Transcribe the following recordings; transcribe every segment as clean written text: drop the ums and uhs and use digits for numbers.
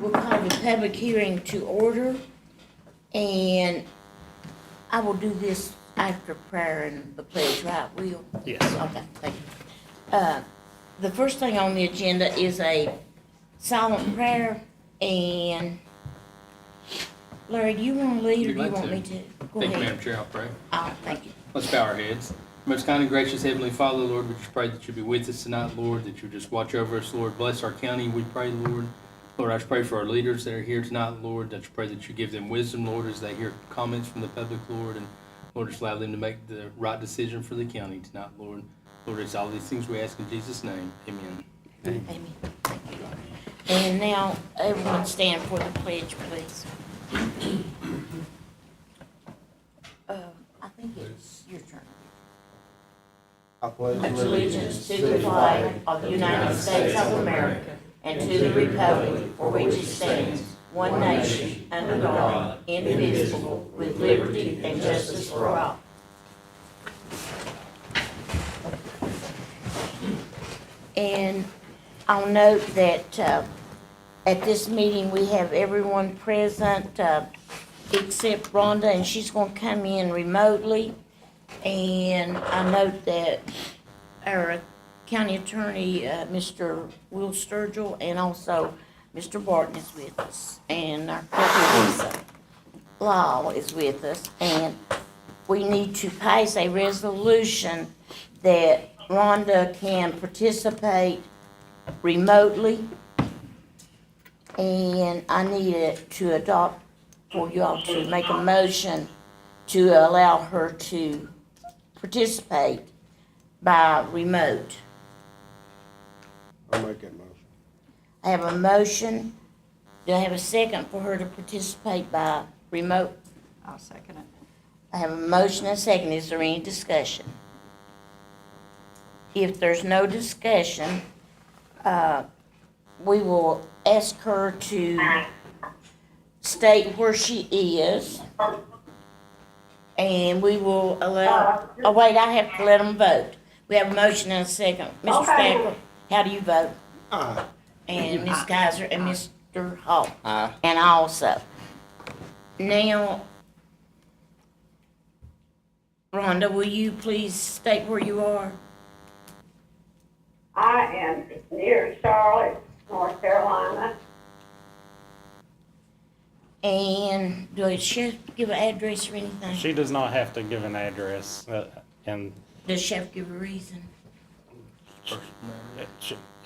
We'll call the public hearing to order, and I will do this after prayer and the pledge, right, Will? Yes. Okay, thank you. The first thing on the agenda is a silent prayer, and Larry, do you want to lead or do you want me to? Go Thank you, ahead. Madam Chair. I'll pray. Oh, thank you. Let's bow our heads. Most kind and gracious Heavenly Father, Lord, we just pray that you be with us tonight, Lord, that you just watch over us, Lord. Bless our county, we pray, Lord. Lord, I just pray for our leaders that are here tonight, Lord. I just pray that you give them wisdom, Lord, as they hear comments from the public, Lord. And Lord, just allow them to make the right decision for the county tonight, Lord. Lord, it's all these things we ask in Jesus' name. Amen. Amen. Thank you, Lord. And now, everyone stand for the pledge, please. I think it's your turn. I pledge Allegiance to the flag of the United States of America and to the republic for which it stands, one nation, under God, indivisible, with liberty and justice for all. And I'll note that at this meeting, we have everyone present except Rhonda, and she's going to come in remotely. And I note that our county attorney, Mr. Will Sturgill, and also Mr. Barton is with us. And our clerk, Lisa Law, is with us. And we need to pass a resolution that Rhonda can participate remotely. And I need it to adopt, for you all to make a motion to allow her to participate by remote. I'll make that motion. I have a motion. Do I have a second for her to participate by remote? I'll second it. I have a motion and a second. Is there any discussion? If there's no discussion, we will ask her to state where she is, and we will allow, oh wait, I have to let them vote. We have a motion and a second. Mr. Stacker, how do you vote? Aye. And Ms. Kaiser and Mr. Hall. Aye. And I also. Now, Rhonda, will you please state where you are? I am near Charlotte, North Carolina. And do I should give an address or anything? She does not have to give an address, and Does she have to give a reason?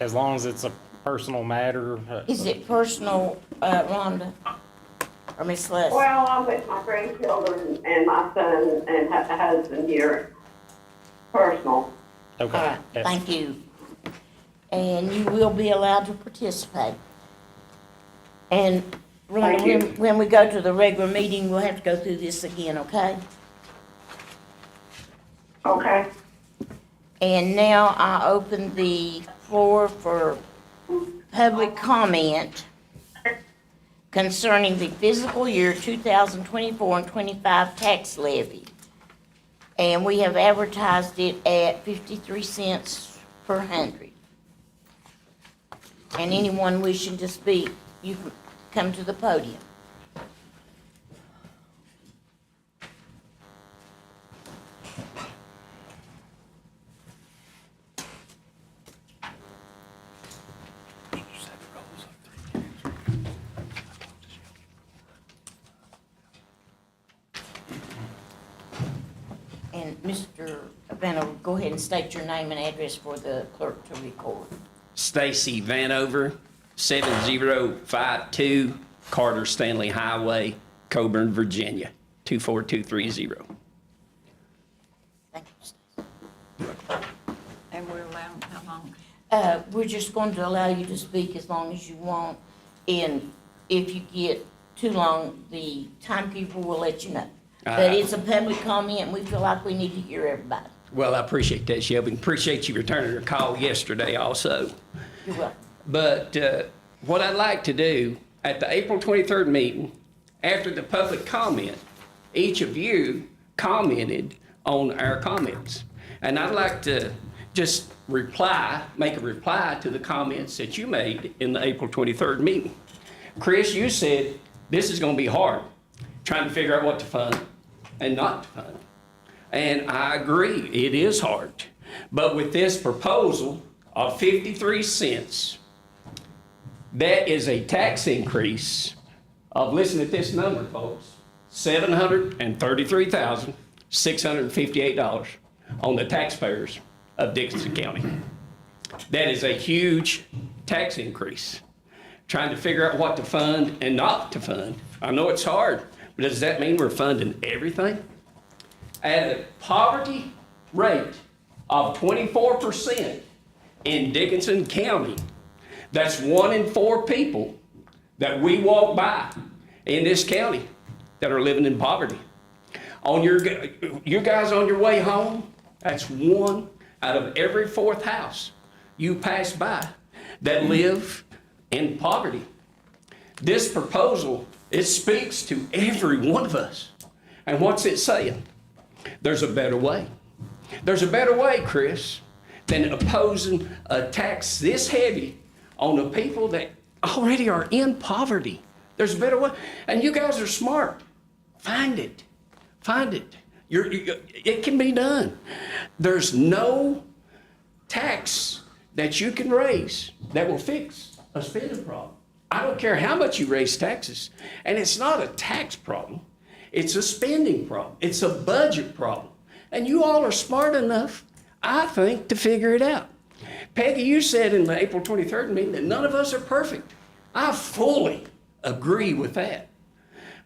as long as it's a personal matter. Is it personal, Rhonda? Or Miss Les? Well, I'm with my grandchildren and my son and husband here. Personal. Okay. All right, thank you. And you will be allowed to participate. And Thank you. Rhonda, when we go to the regular meeting, we'll have to go through this again, okay? Okay. And now I open the floor for public comment concerning the fiscal year 2024 and 25 tax levy. And we have advertised it at 53 cents per hundred. And anyone wishing to speak, you can come to the podium. And Mr. Vanna, go ahead and state your name and address for the clerk to record. Stacy Vanover, 7052 Carter Stanley Highway, Coburn, Virginia, 24230. Thank you, Stacey. And we're allowed how long? We're just going to allow you to speak as long as you want, and if you get too long, the timekeeper will let you know. But it's a public comment, and we feel like we need to hear everybody. Well, I appreciate that, Shelby. Appreciate you returning your call yesterday also. You're welcome. But what I'd like to do at the April 23rd meeting, after the public comment, each of you commented on our comments. And I'd like to just make a reply to the comments that you made in the April 23rd meeting. Chris, you said this is gonna be hard, trying to figure out what to fund and not to fund. And I agree, it is hard. But with this proposal of 53 cents, that is a tax increase of, listen to this number, folks, $733,658 on the taxpayers of Dickinson County. That is a huge tax increase. Trying to figure out what to fund and not to fund. I know it's hard, but does that mean we're funding everything? At a poverty rate of 24% in Dickinson County, that's 1 in 4 people that we walk by in this county that are living in poverty. On you guys on your way home, that's 1 out of every 4th house you pass by that live in poverty. This proposal, it speaks to every one of us. And what's it saying? There's a better way. There's a better way, Chris, than opposing a tax this heavy on the people that already are in poverty. There's a better way. And you guys are smart. Find it. Find it. It can be done. There's no tax that you can raise that will fix a spending problem. I don't care how much you raise taxes. And it's not a tax problem. It's a spending problem. It's a budget problem. And you all are smart enough, I think, to figure it out. Peggy, you said in the April 23rd meeting that none of us are perfect. I fully agree with that.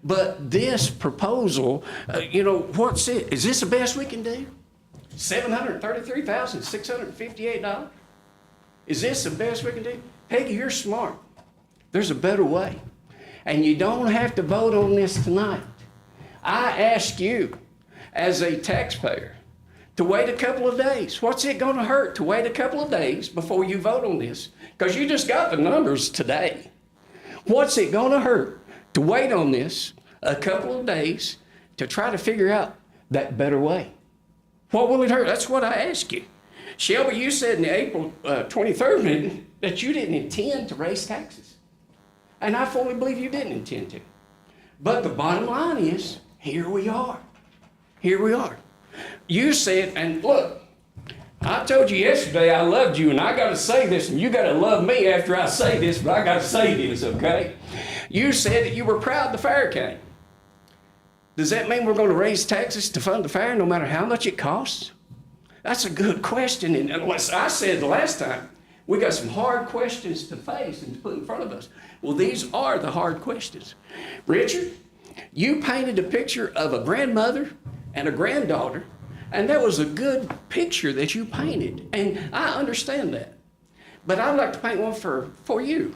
But this proposal, what's it? Is this the best we can do? $733,658? Is this the best we can do? Peggy, you're smart. There's a better way. And you don't have to vote on this tonight. I ask you, as a taxpayer, to wait a couple of days. What's it going to hurt to wait a couple of days before you vote on this? Because you just got the numbers today. What's it going to hurt to wait on this a couple of days to try to figure out that better way? What will it hurt? That's what I ask you. Shelby, you said in the April 23rd meeting that you didn't intend to raise taxes. And I fully believe you didn't intend to. But the bottom line is, here we are. Here we are. You said, and look, I told you yesterday I loved you, and I got to say this, and you got to love me after I say this, but I got to say this, okay? You said that you were proud the fair came. Does that mean we're going to raise taxes to fund the fair no matter how much it costs? That's a good question, and as I said the last time, we got some hard questions to face and to put in front of us. Well, these are the hard questions. Richard, you painted a picture of a grandmother and a granddaughter, and that was a good picture that you painted, and I understand that. But I'd like to paint one for you.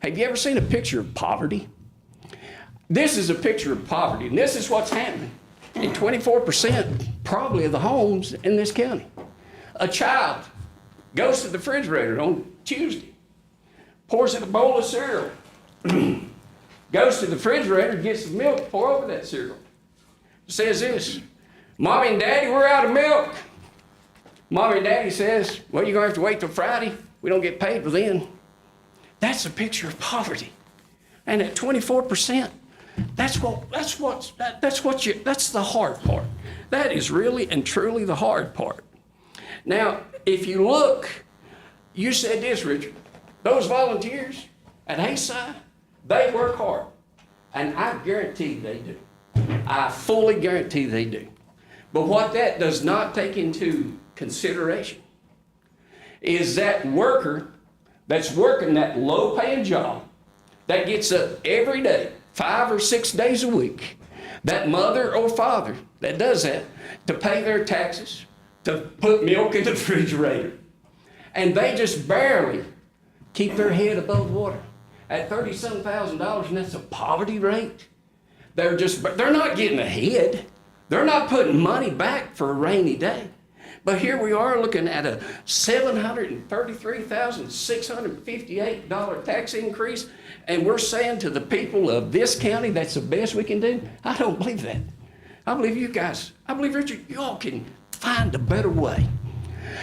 Have you ever seen a picture of poverty? This is a picture of poverty, and this is what's happening in 24% probably of the homes in this county. A child goes to the refrigerator on Tuesday, pours in a bowl of cereal, goes to the refrigerator, gets the milk, pour over that cereal. Says this, Mommy and Daddy, we're out of milk. Mommy and Daddy says, well, you're going to have to wait till Friday. We don't get paid till then. That's a picture of poverty. And at 24%, that's the hard part. That is really and truly the hard part. Now, if you look, you said this, Richard, those volunteers at Hayside, they work hard. And I guarantee they do. I fully guarantee they do. But what that does not take into consideration is that worker that's working that low-paying job, that gets up every day, 5 or 6 days a week, that mother or father that does that to pay their taxes, to put milk in the refrigerator, and they just barely keep their head above water at $30-some thousand, and that's a poverty rate. They're not getting ahead. They're not putting money back for a rainy day. But here we are looking at a $733,658 tax increase, and we're saying to the people of this county that's the best we can do? I don't believe that. I believe you guys, I believe, Richard, you all can find a better way.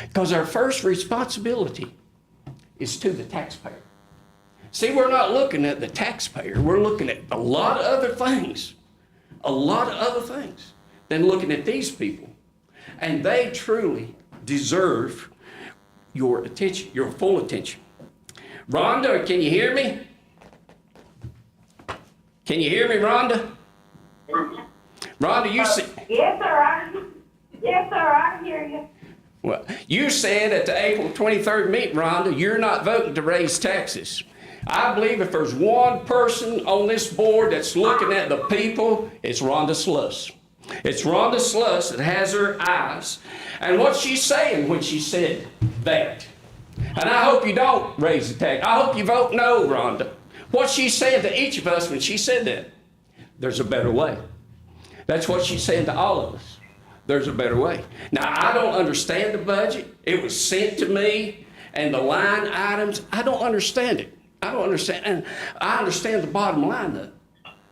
Because our first responsibility is to the taxpayer. See, we're not looking at the taxpayer. We're looking at a lot of other things, than looking at these people. And they truly deserve your attention, your full attention. Rhonda, can you hear me? Can you hear me, Rhonda? Rhonda, you said. Yes, sir, I can hear you. Well, you said at the April 23rd meeting, Rhonda, you're not voting to raise taxes. I believe if there's one person on this board that's looking at the people, it's Rhonda Sluss. It's Rhonda Sluss that has her eyes. And what she's saying when she said that. And I hope you don't raise the tax. I hope you vote no, Rhonda. What she's saying to each of us when she said that, there's a better way. That's what she's saying to all of us. There's a better way. Now, I don't understand the budget. It was sent to me, and the line items, I don't understand it. I don't understand. And I understand the bottom line, though.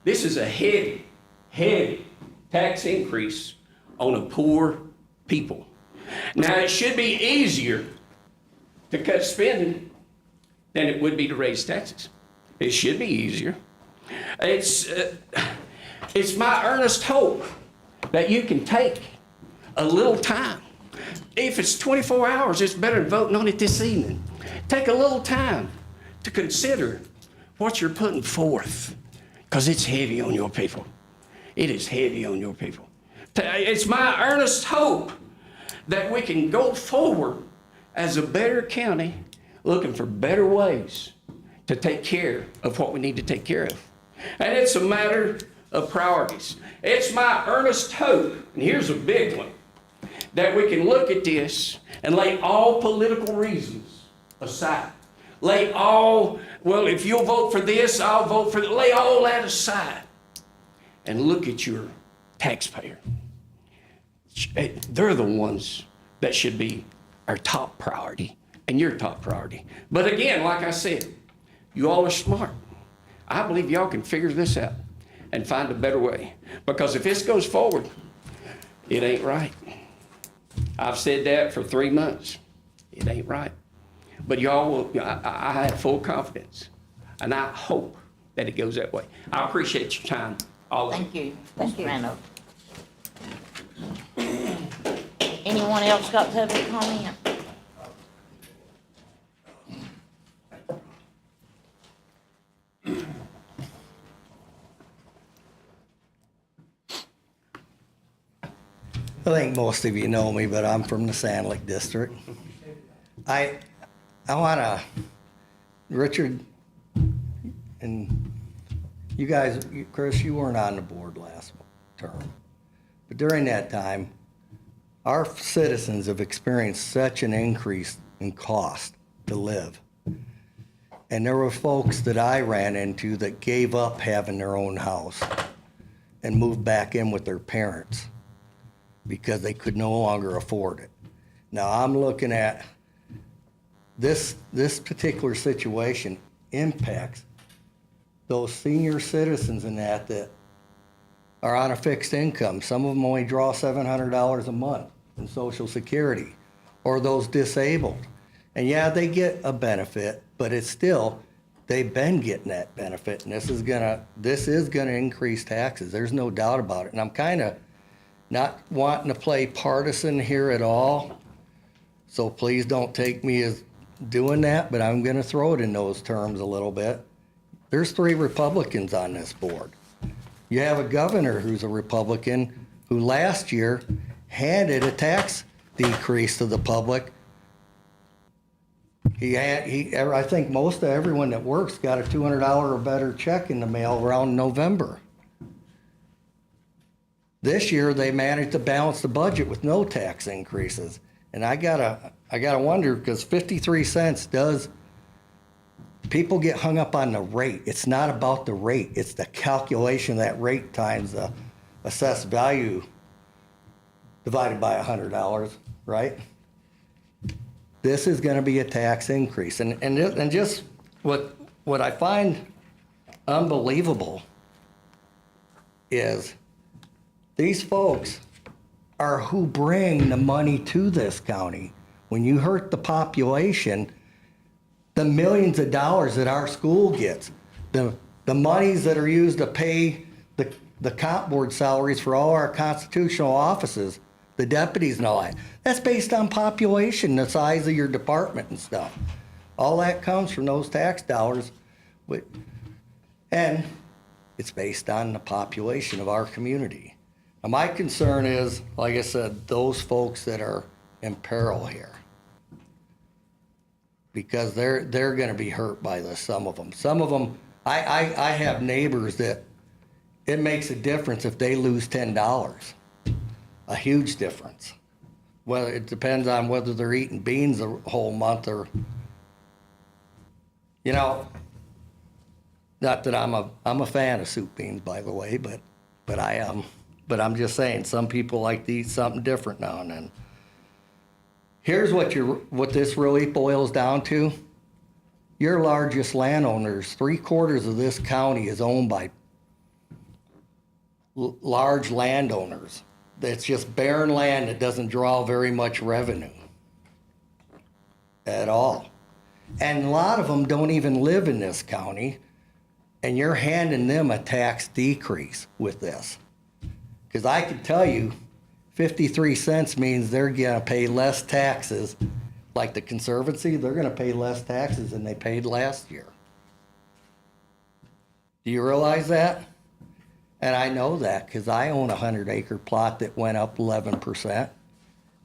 This is a heavy, heavy tax increase on a poor people. Now, it should be easier to cut spending than it would be to raise taxes. It should be easier. It's my earnest hope that you can take a little time. If it's 24 hours, it's better than voting on it this evening. Take a little time to consider what you're putting forth, because it's heavy on your people. It is heavy on your people. It's my earnest hope that we can go forward as a better county, looking for better ways to take care of what we need to take care of. And it's a matter of priorities. It's my earnest hope, and here's a big one, that we can look at this and lay all political reasons aside. Lay all, well, if you'll vote for this, I'll vote for that. Lay all that aside and look at your taxpayer. They're the ones that should be our top priority and your top priority. But again, like I said, you all are smart. I believe y'all can figure this out and find a better way. Because if this goes forward, it ain't right. I've said that for 3 months. It ain't right. But y'all will, I have full confidence, and I hope that it goes that way. I appreciate your time, all of you. Thank you, Mr. Randall. Anyone else got public comment? I think most of you know me, but I'm from the Sand Lake District. I want to, Richard, and you guys, Chris, you weren't on the board last term. But during that time, our citizens have experienced such an increase in cost to live. And there were folks that I ran into that gave up having their own house and moved back in with their parents because they could no longer afford it. Now I'm looking at this particular situation impacts those senior citizens in that are on a fixed income. Some of them only draw $700 a month in Social Security, or those disabled. And yeah, they get a benefit, but it's still, they've been getting that benefit, and this is gonna increase taxes. There's no doubt about it. And I'm kind of not wanting to play partisan here at all, so please don't take me as doing that, but I'm gonna throw it in those terms a little bit. There's 3 Republicans on this board. You have a governor who's a Republican who last year handed a tax decrease to the public. I think most of everyone that works got a $200 or better check in the mail around November. This year, they managed to balance the budget with no tax increases. And I gotta wonder, because 53 cents does, people get hung up on the rate. It's not about the rate, it's the calculation of that rate times the assessed value divided by $100, right? This is gonna be a tax increase. And just what I find unbelievable is these folks are who bring the money to this county. When you hurt the population, the millions of dollars that our school gets, the monies that are used to pay the comp board salaries for all our constitutional offices, the deputies and all that, that's based on population, the size of your department and stuff. All that comes from those tax dollars, and it's based on the population of our community. Now, my concern is, like I said, those folks that are in peril here. Because they're gonna be hurt by this, some of them. Some of them, I have neighbors that it makes a difference if they lose $10. A huge difference. Well, it depends on whether they're eating beans a whole month or, you know, not that I'm a fan of soup beans, by the way, but I am. But I'm just saying, some people like to eat something different now and then. Here's what this really boils down to. Your largest landowners, 3/4 of this county is owned by large landowners. That's just barren land that doesn't draw very much revenue at all. And a lot of them don't even live in this county, and you're handing them a tax decrease with this. Because I can tell you, 53 cents means they're gonna pay less taxes. Like the Conservancy, they're gonna pay less taxes than they paid last year. Do you realize that? And I know that because I own a 100-acre plot that went up 11%.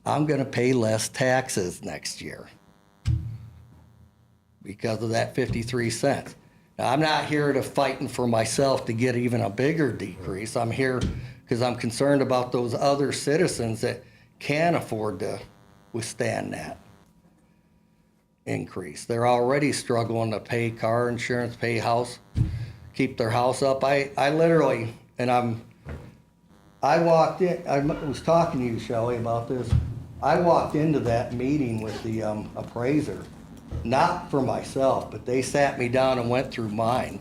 I'm gonna pay less taxes next year because of that 53 cents. Now, I'm not here to fighting for myself to get even a bigger decrease. I'm here because I'm concerned about those other citizens that can't afford to withstand that increase. They're already struggling to pay car insurance, pay house, keep their house up. I literally, and I walked in, I was talking to you, Shelley, about this. I walked into that meeting with the appraiser, not for myself, but they sat me down and went through mine.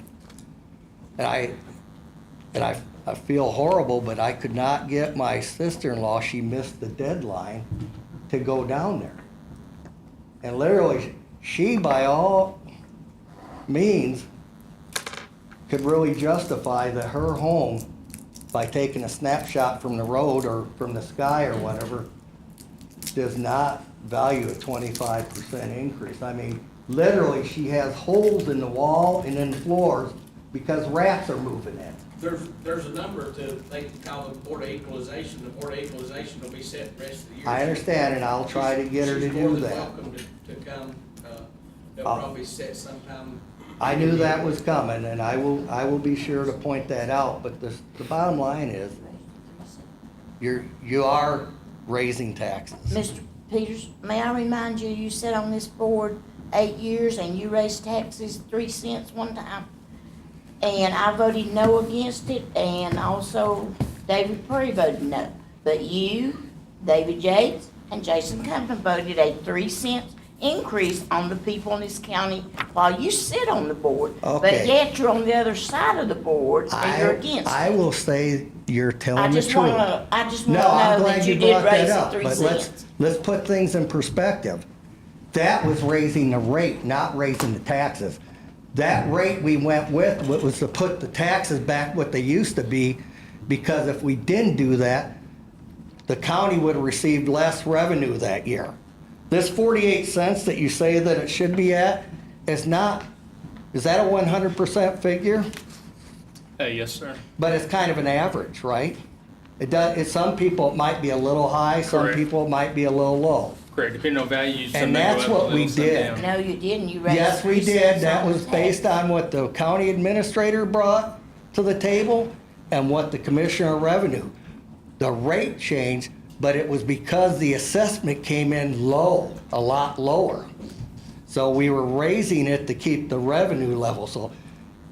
And I feel horrible, but I could not get my sister-in-law, she missed the deadline, to go down there. And literally, she, by all means, could really justify that her home, by taking a snapshot from the road or from the sky or whatever, does not value a 25% increase. I mean, literally, she has holes in the wall and in the floors because rats are moving in. There's a number they can call the Board of Equalization. The Board of Equalization will be set the rest of the year. I understand, and I'll try to get her to do that. She's more than welcome to come. They'll probably set sometime. I knew that was coming, and I will be sure to point that out, but the bottom line is, you are raising taxes. Mr. Peters, may I remind you, you sat on this board 8 years and you raised taxes 3 cents one time. And I voted no against it, and also David Perry voted no. But you, David Yates, and Jason Compton voted a 3 cent increase on the people in this county while you sit on the board. But Okay. yet you're on the other side of the board and you're against it. I will say you're telling I the just truth. wanna No, I'm know glad that you you did brought that raise it up, 3 but cents. let's put things in perspective. That was raising the rate, not raising the taxes. That rate we went with was to put the taxes back what they used to be, because if we didn't do that, the county would have received less revenue that year. This 48 cents that you say that it should be at is not, is that a 100% figure? Yes, sir. But it's kind of an average, right? Some people it might be a little high, some Correct. people it might be a little low. Correct, depending on value, some And may that's go up a what we little, some did. down. No, you didn't. You raised Yes, we 3 did. cents That on was the based tax. on what the county administrator brought to the table and what the commissioner of revenue. The rate changed, but it was because the assessment came in low, a lot lower. So we were raising it to keep the revenue level. So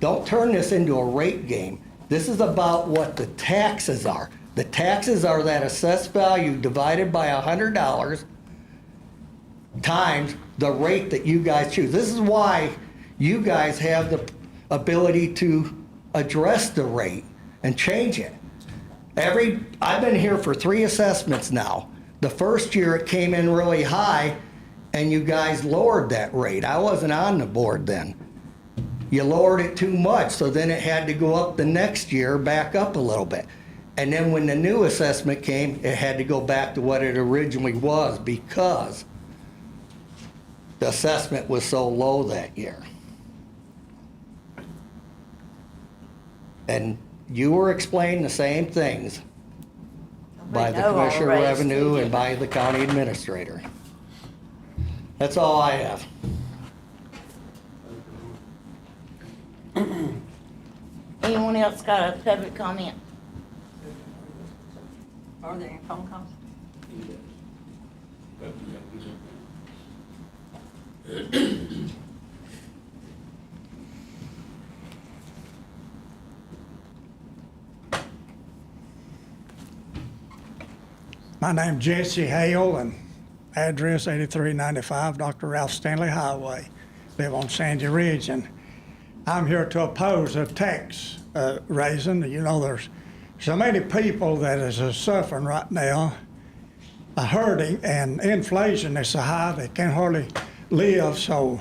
don't turn this into a rate game. This is about what the taxes are. The taxes are that assessed value divided by $100 times the rate that you guys choose. This is why you guys have the ability to address the rate and change it. I've been here for 3 assessments now. The first year it came in really high, and you guys lowered that rate. I wasn't on the board then. You lowered it too much, so then it had to go up the next year, back up a little bit. And then when the new assessment came, it had to go back to what it originally was because the assessment was so low that year. And you were explaining the same things by the know all Commissioner of raised Revenue too. and by the County Administrator. That's all I have. Anyone else got a public comment? Are there any phone calls? My name's Jesse Hale and address 8395 Dr. Ralph Stanley Highway. Live on Sandy Ridge, and I'm here to oppose a tax raising. You know, there's so many people that is suffering right now, hurting, and inflation is so high they can hardly live. So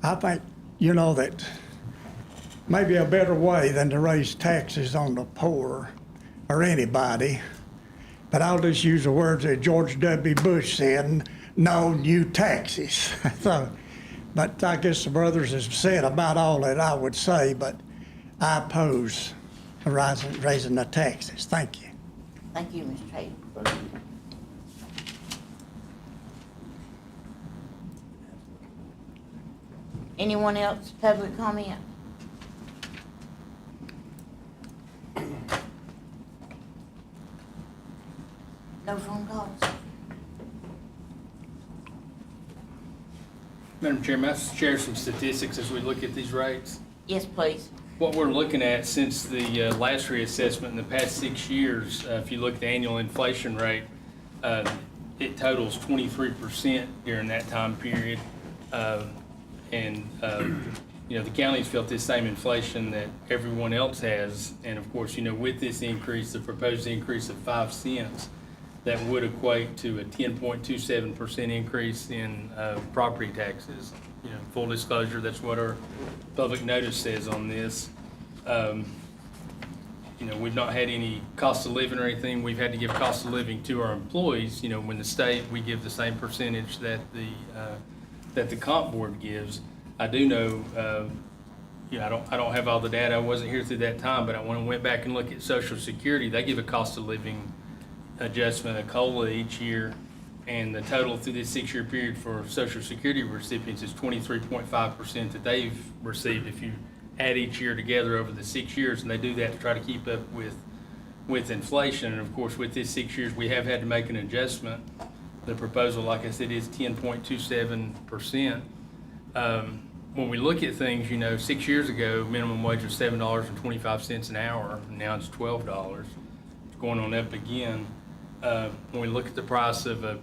I think, you know, that maybe a better way than to raise taxes on the poor or anybody. But I'll just use the words that George W. Bush said, no new taxes. So, but I guess the brothers have said about all that I would say, but I oppose raising the taxes. Thank you. Thank you, Mr. Hayden. Anyone else, public comment? No phone calls? Madam Chair, may I share some statistics as we look at these rates? Yes, please. What we're looking at since the last reassessment in the past 6 years, if you look at the annual inflation rate, it totals 23% during that time period. You know, the county's felt this same inflation that everyone else has. And of course, you know, with this increase, the proposed increase of 5 cents, that would equate to a 10.27% increase in property taxes. You know, full disclosure, that's what our public notice says on this. You know, we've not had any cost of living or anything. We've had to give cost of living to our employees. You know, when the state, we give the same percentage that the comp board gives. I do know, you know, I don't have all the data. I wasn't here through that time, but when I went back and looked at Social Security, they give a cost of living adjustment, a COLA each year, and the total through this 6-year period for Social Security recipients is 23.5% that they've received if you add each year together over the 6 years, and they do that to try to keep up with inflation. And of course, with this 6 years, we have had to make an adjustment. The proposal, like I said, is 10.27%. When we look at things, you know, 6 years ago, minimum wage was $7.25 an hour, and now it's $12. It's going on up again. When we look at the price of a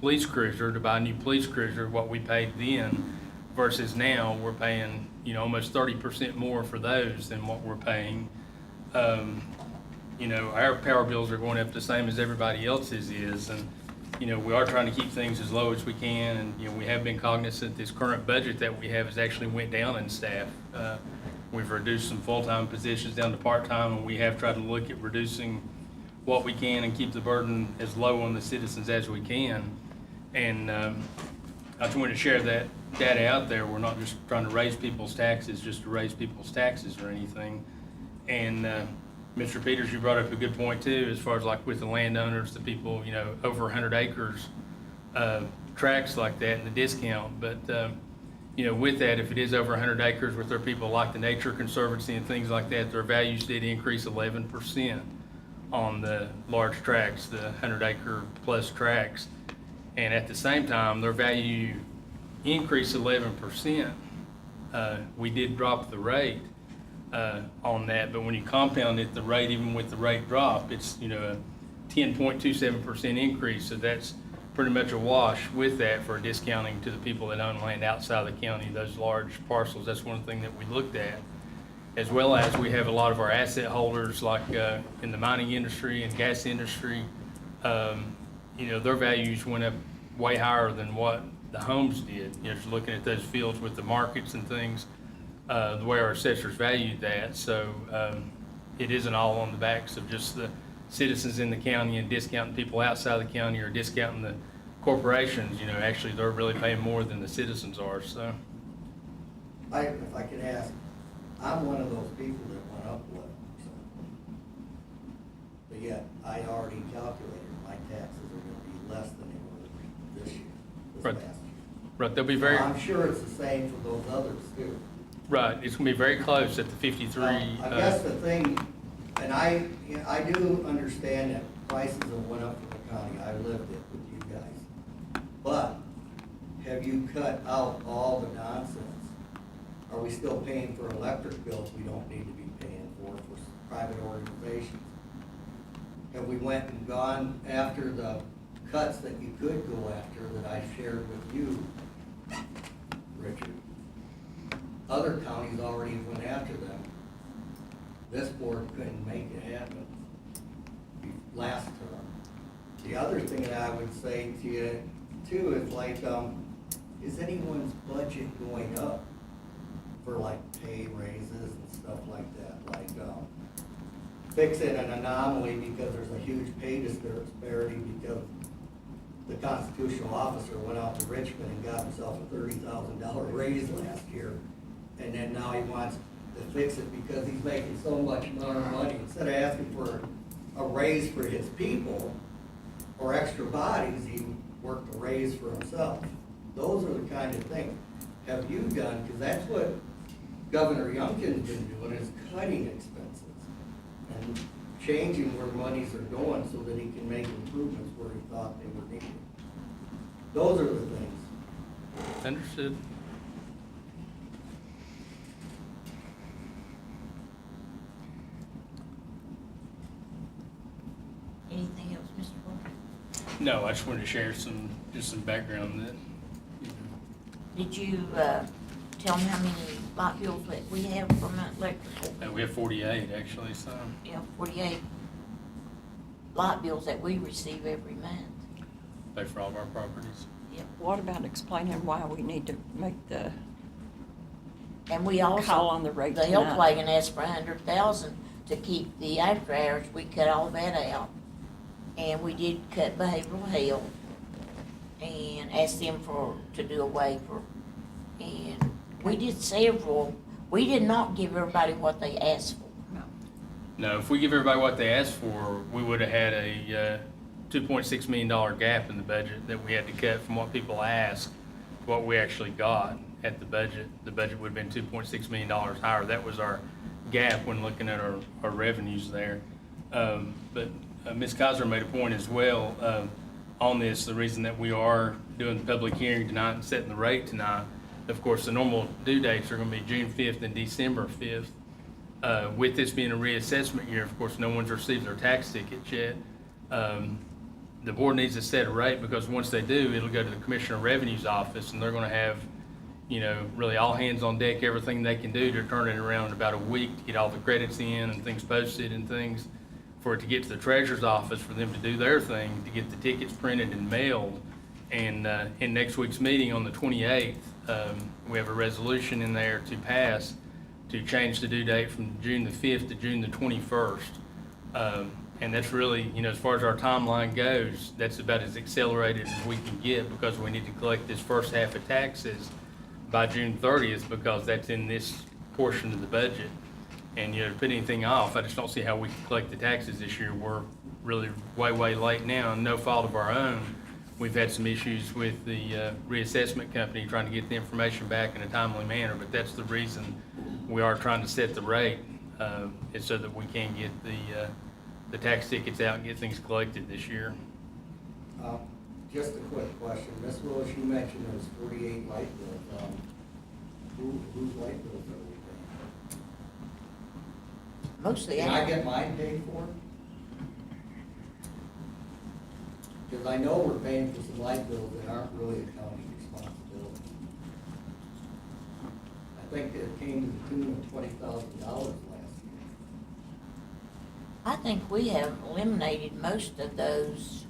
police cruiser, to buy a new police cruiser, what we paid then versus now, we're paying, you know, almost 30% more for those than what we're paying. You know, our power bills are going up the same as everybody else's is, and, you know, we are trying to keep things as low as we can, and, you know, we have been cognizant this current budget that we have has actually went down in staff. We've reduced some full-time positions down to part-time, and we have tried to look at reducing what we can and keep the burden as low on the citizens as we can. And I just wanted to share that data out there. We're not just trying to raise people's taxes just to raise people's taxes or anything. And Mr. Peters, you brought up a good point too, as far as like with the landowners, the people, you know, over 100 acres, tracts like that and the discount. But, you know, with that, if it is over 100 acres with their people like the Nature Conservancy and things like that, their values did increase 11% on the large tracts, the 100-acre plus tracts. And at the same time, their value increased 11%. We did drop the rate on that, but when you compound it, the rate, even with the rate drop, it's, you know, a 10.27% increase. So that's pretty much a wash with that for discounting to the people that own land outside the county, those large parcels. That's one thing that we looked at. As well as we have a lot of our asset holders like in the mining industry and gas industry, you know, their values went up way higher than what the homes did. You know, just looking at those fields with the markets and things, the way our assessors valued that. So it isn't all on the backs of just the citizens in the county and discounting people outside the county or discounting the corporations. You know, actually they're really paying more than the citizens are, so. If I could ask, I'm one of those people that went up 11%. But yet, I already calculated my taxes are gonna be less than they were this year, this Right. past year. Right, they'll be very, I'm sure it's the same for those others too. right, it's gonna be very close at the 53. I guess the thing, and I do understand that prices have went up for the county, I lived it with you guys. But have you cut out all the nonsense? Are we still paying for electric bills we don't need to be paying for private organizations? Have we went and gone after the cuts that you could go after that I shared with you, Richard? Other counties already went after them. This board couldn't make it happen last term. The other thing that I would say to you too is like, is anyone's budget going up for like pay raises and stuff like that? Like, fixing an anomaly because there's a huge pay disparity because the constitutional officer went out to Richmond and got himself a $30,000 raise last year. And then now he wants to fix it because he's making so much more money. Instead of asking for a raise for his people or extra bodies, he worked a raise for himself. Those are the kind of things. Have you done, because that's what Governor Youngkin's been doing, is cutting expenses and changing where monies are going so that he can make improvements where he thought they were needed. Those are the things. Understood. Anything else, Mr. Walker? No, I just wanted to share some background that, Did you, tell them how many light bills that we have from electrical? we have 48 actually, so. Yeah, 48 light bills that we receive every month. Pay for all of our properties. Yep. What about explaining why we need to make the And we also. call on the rate The tonight? health wagon asked for 100,000 to keep the after hours. We cut all that out. And we did cut behavioral health and asked them to do a waiver. And we did several. We did not give everybody what they asked for. No. No, if we give everybody what they asked for, we would have had a $2.6 million gap in the budget that we had to cut from what people asked to what we actually got at the budget. The budget would have been $2.6 million higher. That was our gap when looking at our revenues there. But Ms. Kaiser made a point as well on this, the reason that we are doing the public hearing tonight and setting the rate tonight. Of course, the normal due dates are going to be June 5th and December 5th. With this being a reassessment year, of course, no one's received their tax tickets yet. The board needs to set a rate because once they do, it'll go to the Commissioner of Revenue's office and they're going to have, you know, really all hands on deck, everything they can do to turn it around in about a week to get all the credits in and things posted and things for it to get to the treasurer's office for them to do their thing, to get the tickets printed and mailed. And in next week's meeting on the 28th, we have a resolution in there to pass to change the due date from June the 5th to June the 21st. And that's really, you know, as far as our timeline goes, that's about as accelerated as we can get because we need to collect this first half of taxes by June 30th because that's in this portion of the budget. And, you know, to put anything off, I just don't see how we can collect the taxes this year. We're really way late now, and no fault of our own. We've had some issues with the reassessment company trying to get the information back in a timely manner, but that's the reason we are trying to set the rate, is so that we can get the tax tickets out and get things collected this year. Just a quick question. Ms. Willis, you mentioned there's 48 light bills. Whose light bills are we paying? Mostly. Can I get mine paid for? Because I know we're paying for some light bills that aren't really a county responsibility. I think it came to the tune of $20,000 last year. I think we have eliminated most of those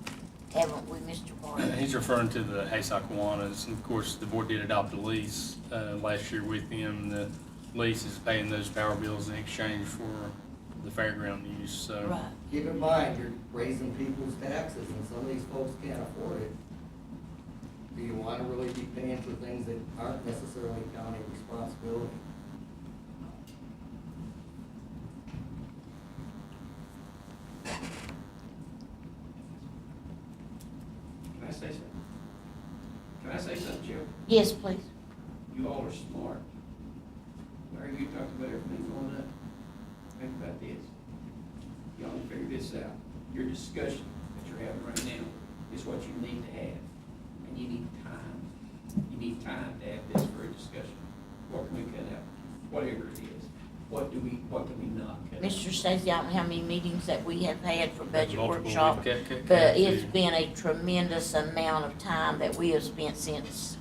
haven't we, Mr. Barton? He's referring to the Haysock Kiwanis, and of course, the board did adopt a lease, last year with him. The lease is paying those power bills in exchange for the fairground use, so. Right. Keep in mind, you're raising people's taxes and some of these folks can't afford it. Do you wanna really be paying for things that aren't necessarily county responsibility? Can I say something? Can I say something, Joe? Yes, please. You all are smart. Larry, you talked about everything going up. Think about this. Y'all can figure this out. Your discussion that you're having right now is what you need to have. And you need time. You need time to have this for a discussion. What can we cut out? Whatever it is. What can we not cut out? Mr. Stacy, I don't know how many meetings that we have had for budget Multiple. workshop, We've cut but to- it's been a tremendous amount of time that we have spent since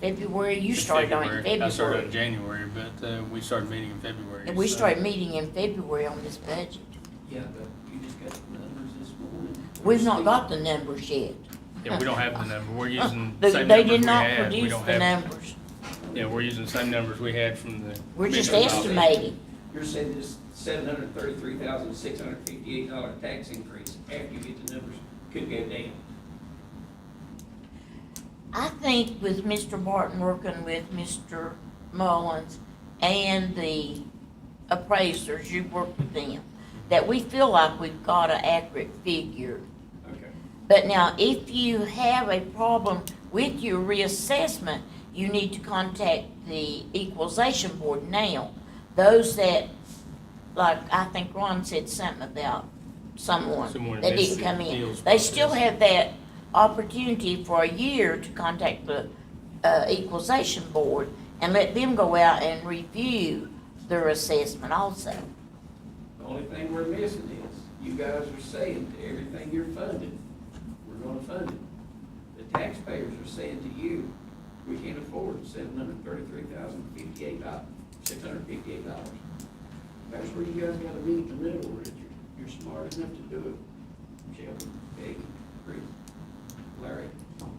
February. You started on it in I started in February. January, but we started meeting in February. And we so- started meeting in February on this budget. Yeah, but you just got the numbers this morning. We've not got the numbers yet. Yeah, we don't have the number. We're using They the same they numbers did we not had. We produce don't the have. numbers. Yeah, we're using the same numbers we had from the. We're just commissioner's office. estimating. You're saying this $733,658 tax increase after you get the numbers could go down. I think with Mr. Barton working with Mr. Mullins and the appraisers, you work with them, that we feel like we've got an accurate figure. Okay. But now, if you have a problem with your reassessment, you need to contact the equalization board now. Those that, like, I think Ron said something about someone Someone that missed didn't come the in. appeals They still process. have that opportunity for a year to contact the equalization board and let them go out and review their assessment also. The only thing we're missing is, you guys are saying to everything you're funding, we're gonna fund it. The taxpayers are saying to you, we can't afford $633,658. That's where you guys gotta meet in the middle, Richard. You're smart enough to do it. Shelby, Peggy, Chris, Larry, or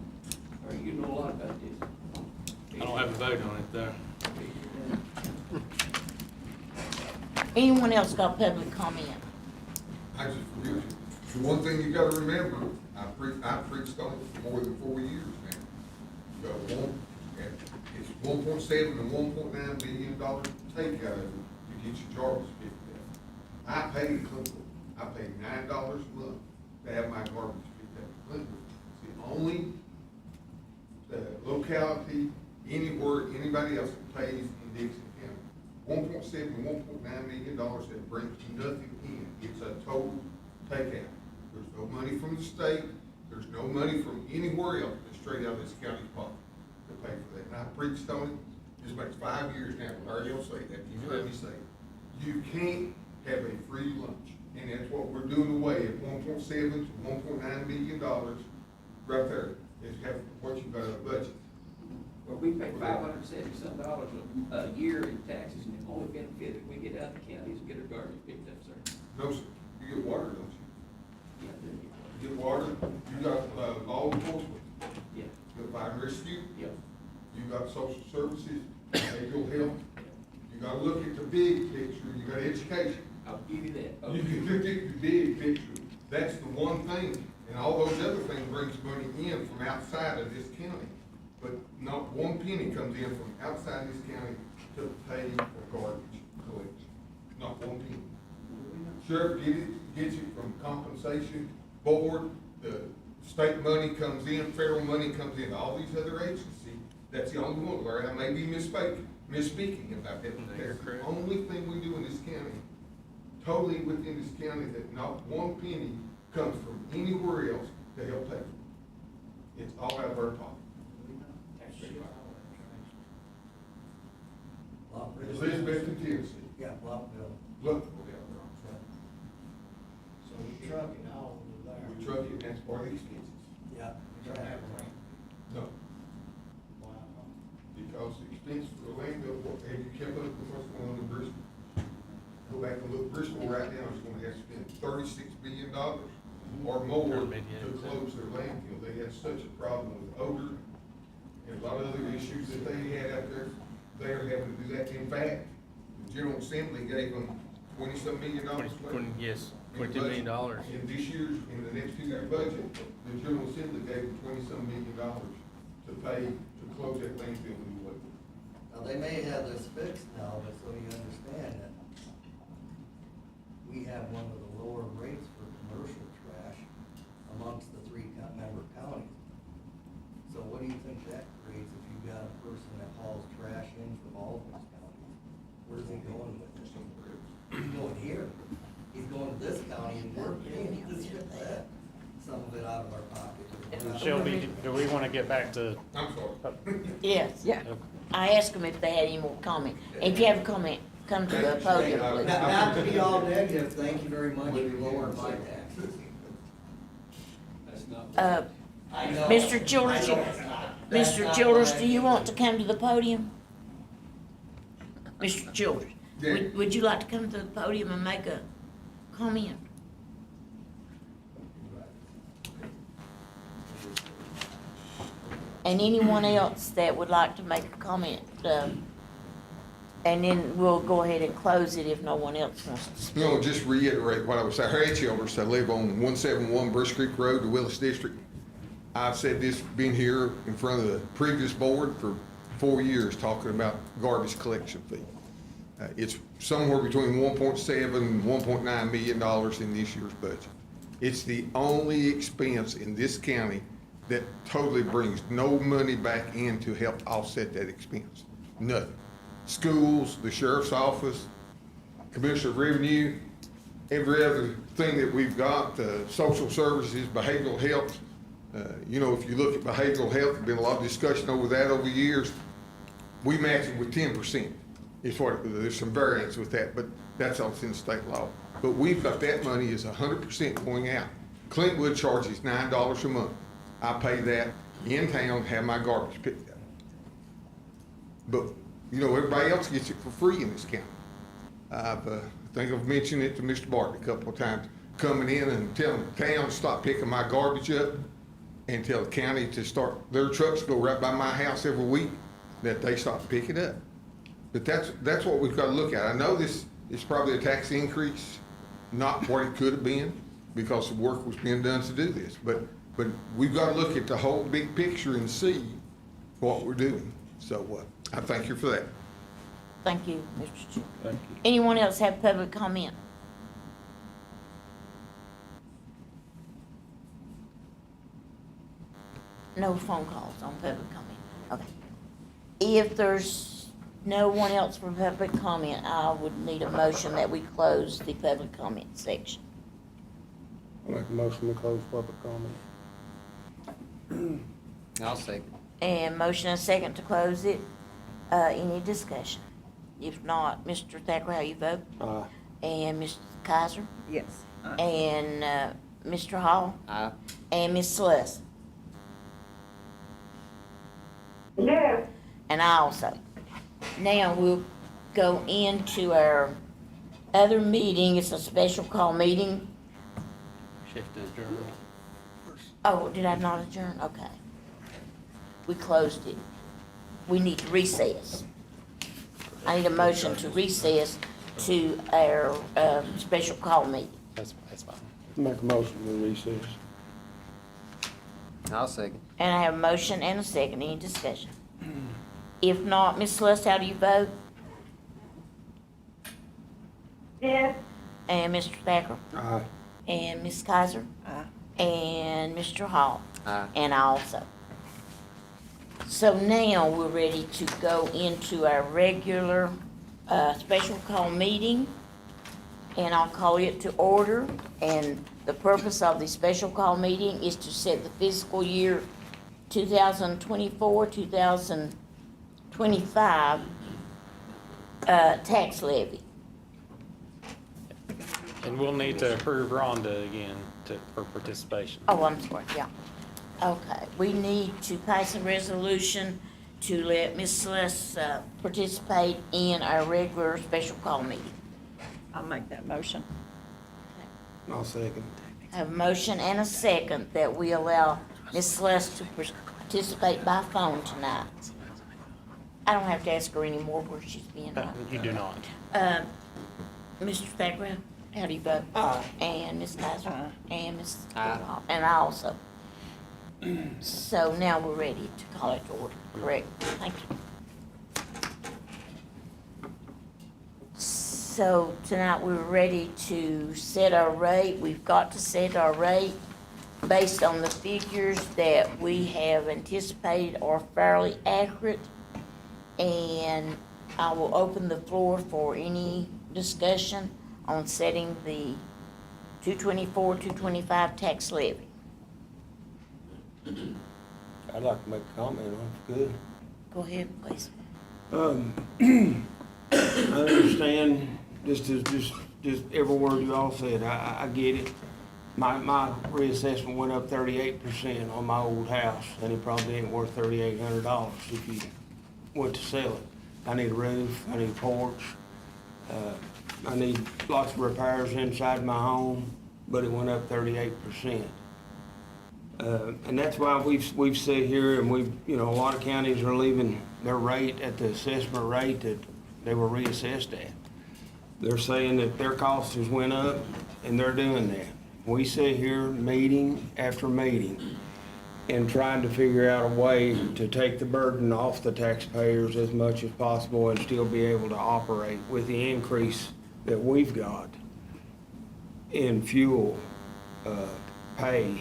you know a lot about this. I don't have a vote on it though. Anyone else got public comment? I just, the one thing you gotta remember, I preached on it for more than 4 years now. You got it's 1.7 and $1.9 billion take out of it to get your garbage picked up. I pay Clintwood, I pay $9 a month to have my garbage picked up at Clintwood. It's the only locality anywhere, anybody else that pays in Dixon County. 1.7 and $1.9 million that brings nothing in. It's a total takeout. There's no money from the state, there's no money from anywhere else, it's straight out of this county's pocket to pay for that. And I preached on it, this makes 5 years now, when Larry will say that, you heard me say it. You can't have a free lunch, and that's what we're doing away at 1.7 to $1.9 million right there, is have what you got in the budget. Well, we pay $570 a year in taxes, and the only benefit that we get out of the county is get our garbage picked up, sir. No, sir, you get water, don't you? Yeah, I do. You get water, you got, law enforcement, Yeah, you got fire and rescue, yeah. you got social services, behavioral health. You gotta look at the big picture, you got education. I'll give you that. You can look at the big picture, that's the one thing, and all those other things brings money in from outside of this county. But not one penny comes in from outside this county to pay for garbage collection, not one penny. Sheriff gets it from compensation board, the state money comes in, federal money comes in, all these other agencies, that's the only one, Larry, I may be misspeaking about that, but that's the only thing we do in this county, totally within this county, that not one penny comes from anywhere else to help pay for it. It's all out of our pocket. Elizabeth and Tennessee, Yeah, Blockville. look, So you truck it all over there. we truck it, that's part of the expenses. Yeah. No, because the expense for the landfill, have you kept up with what's going on in Bristol? Go back and look, Bristol right now is gonna have to spend $36 billion or more to close their landfill. They had such a problem with odor and a lot of other issues that they had out there. They are having to do that. In fact, the General Assembly gave them $20-some million. Yes, in the $22 million. budget. In this year's, in the next 2-year budget, the General Assembly gave them $20-some million to pay to close that landfill in New Orleans. Now, they may have this fixed now, but so you understand that we have one of the lower rates for commercial trash amongst the three member counties. So what do you think that creates if you've got a person that hauls trash in from all of those counties? Where's he going with this? He's going here. He's going to this county and we're paying to ship that, some of it out of our pocket. Shelby, do we want to get back to? I'm sorry. Yes. Yeah. I asked them if they had any more comment. If you have a comment, come to the podium, please. Not to be all negative, thank you very much, you lowered my taxes. I know. Mr. Childers, Mr. Childers, do you want to come to the podium? Mr. Childers, Yeah. would you like to come to the podium and make a comment? And anyone else that would like to make a comment, and then we'll go ahead and close it if no one else wants to speak. No, just reiterate what I was saying. Harry Childers, I live on 171 Brush Creek Road, the Willis District. I've said this, been here in front of the previous board for 4 years talking about garbage collection fee. It's somewhere between 1.7 and 1.9 million dollars in this year's budget. It's the only expense in this county that totally brings no money back in to help offset that expense. Nothing. Schools, the sheriff's office, commissioner of revenue, every other thing that we've got, social services, behavioral health. You know, if you look at behavioral health, there's been a lot of discussion over that over the years. We match it with 10%. It's what, there's some variance with that, but that's all in state law. But we've got that money is 100% going out. Clintwood charges $9 a month. I pay that in town, have my garbage picked up. But, you know, everybody else gets it for free in this county. I think I've mentioned it to Mr. Barton a couple of times, coming in and telling the town to stop picking my garbage up and tell the county to start, their trucks go right by my house every week, that they stop picking up. But that's what we've got to look at. I know this is probably a tax increase, not what it could have been, because the work was being done to do this. But we've got to look at the whole big picture and see what we're doing. So I thank you for that. Thank you, Mr. Childers. Thank you. Anyone else have public comment? No phone calls on public comment. Okay. If there's no one else for public comment, I would need a motion that we close the public comment section. I'll make a motion to close public comment. I'll second. And motion and second to close it. Any discussion? If not, Mr. Thacker, how you vote? Aye. And Mr. Kaiser? Yes. And Mr. Hall? Aye. And Ms. Sluss? Yes. And I also. Now we'll go into our other meeting. It's a special call meeting. Shift to adjourn. Oh, did I not adjourn? Okay. We closed it. We need to recess. I need a motion to recess to our special call meeting. That's fine. Make a motion to recess. I'll second. And I have a motion and a second. Any discussion? If not, Ms. Celeste, how do you vote? Yes. And Mr. Thacker? Aye. And Ms. Kaiser? Aye. And Mr. Hall? Aye. And I also. So now we're ready to go into our regular special call meeting. And I'll call it to order. And the purpose of the special call meeting is to set the fiscal year 2024, 2025 tax levy. And we'll need to approve Rhonda again for participation. Oh, I'm sorry, yeah. Okay, we need to pass a resolution to let Ms. Celeste participate in our regular special call meeting. I'll make that motion. I'll second. I have a motion and a second that we allow Ms. Celeste to participate by phone tonight. I don't have to ask her anymore where she's being. You do not. Mr. Thagwell, how do you vote? Aye. And Ms. Kaiser? And Ms. Hall? And I also. So now we're ready to call it to order, correct? Thank you. So tonight we're ready to set our rate. We've got to set our rate based on the figures that we have anticipated are fairly accurate. And I will open the floor for any discussion on setting the 224, 225 tax levy. I'd like to make a comment on it, good. Go ahead, please. I understand, just every word you all said, I get it. My reassessment went up 38% on my old house, and it probably ain't worth $3,800 if you went to sell it. I need a roof, I need a porch, I need lots of repairs inside my home, but it went up 38%. And that's why we've said here, and a lot of counties are leaving their rate at the assessment rate that they were reassessed at. They're saying that their costs has went up, and they're doing that. We sit here meeting after meeting and trying to figure out a way to take the burden off the taxpayers as much as possible and still be able to operate with the increase that we've got in fuel, pay,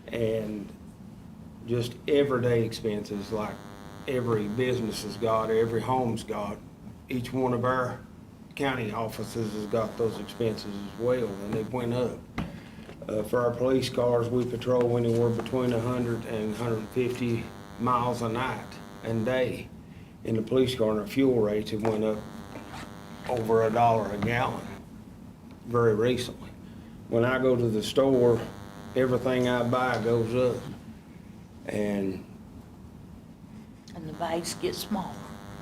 and just everyday expenses like every business has got, every home's got. Each one of our county offices has got those expenses as well, and they went up. For our police cars, we patrol anywhere between 100 and 150 miles a night and day. In the police car, and our fuel rates have went up over $1 a gallon very recently. When I go to the store, everything I buy goes up. And the bags get smaller.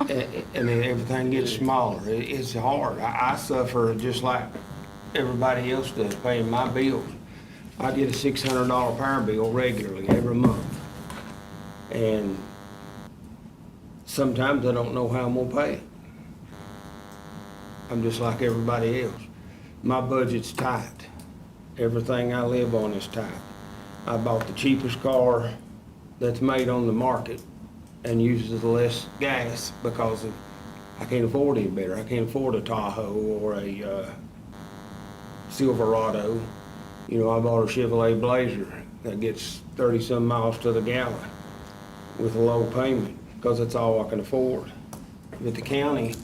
and then everything gets smaller. It's hard. I suffer just like everybody else does paying my bills. I get a $600 power bill regularly every month. And sometimes I don't know how I'm gonna pay it. I'm just like everybody else. My budget's tight. Everything I live on is tight. I bought the cheapest car that's made on the market and uses less gas because I can't afford any better. I can't afford a Tahoe or a Silverado. I bought a Chevrolet Blazer that gets 30-some miles to the gallon with a low payment because that's all I can afford. But the county,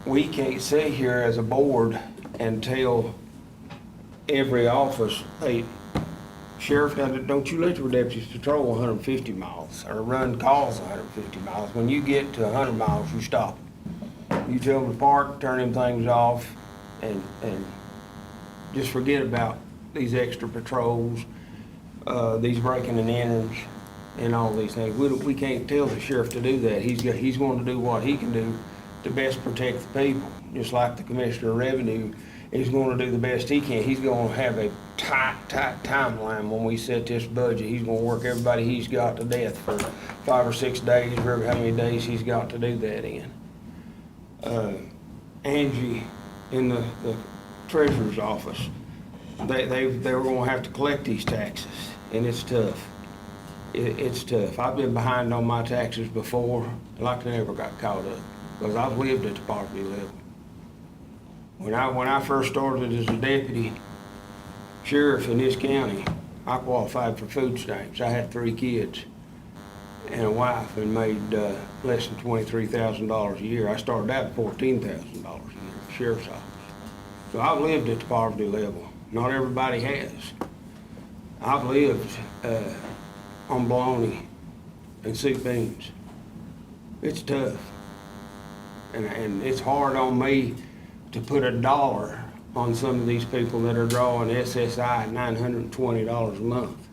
we can't sit here as a board and tell every office, hey, Sheriff, don't you let your deputies patrol 150 miles or run calls 150 miles. When you get to 100 miles, you stop. You tell them to park, turn them things off, and just forget about these extra patrols, these breaking and enters, and all these things. We can't tell the sheriff to do that. He's going to do what he can do to best protect the people. Just like the Commissioner of Revenue is going to do the best he can. He's going to have a tight timeline when we set this budget. He's going to work everybody he's got to death for 5 or 6 days, whatever how many days he's got to do that in. Angie in the treasurer's office, they were going to have to collect these taxes, and it's tough. It's tough. I've been behind on my taxes before, like I never got caught up, because I've lived at the poverty level. When I first started as a deputy sheriff in this county, I qualified for food stamps. I had 3 kids and a wife and made less than $23,000 a year. I started out at $14,000 a year at the sheriff's office. So I've lived at the poverty level. Not everybody has. I've lived on bologna and soup beans. It's tough. And it's hard on me to put a dollar on some of these people that are drawing SSI at $920 a month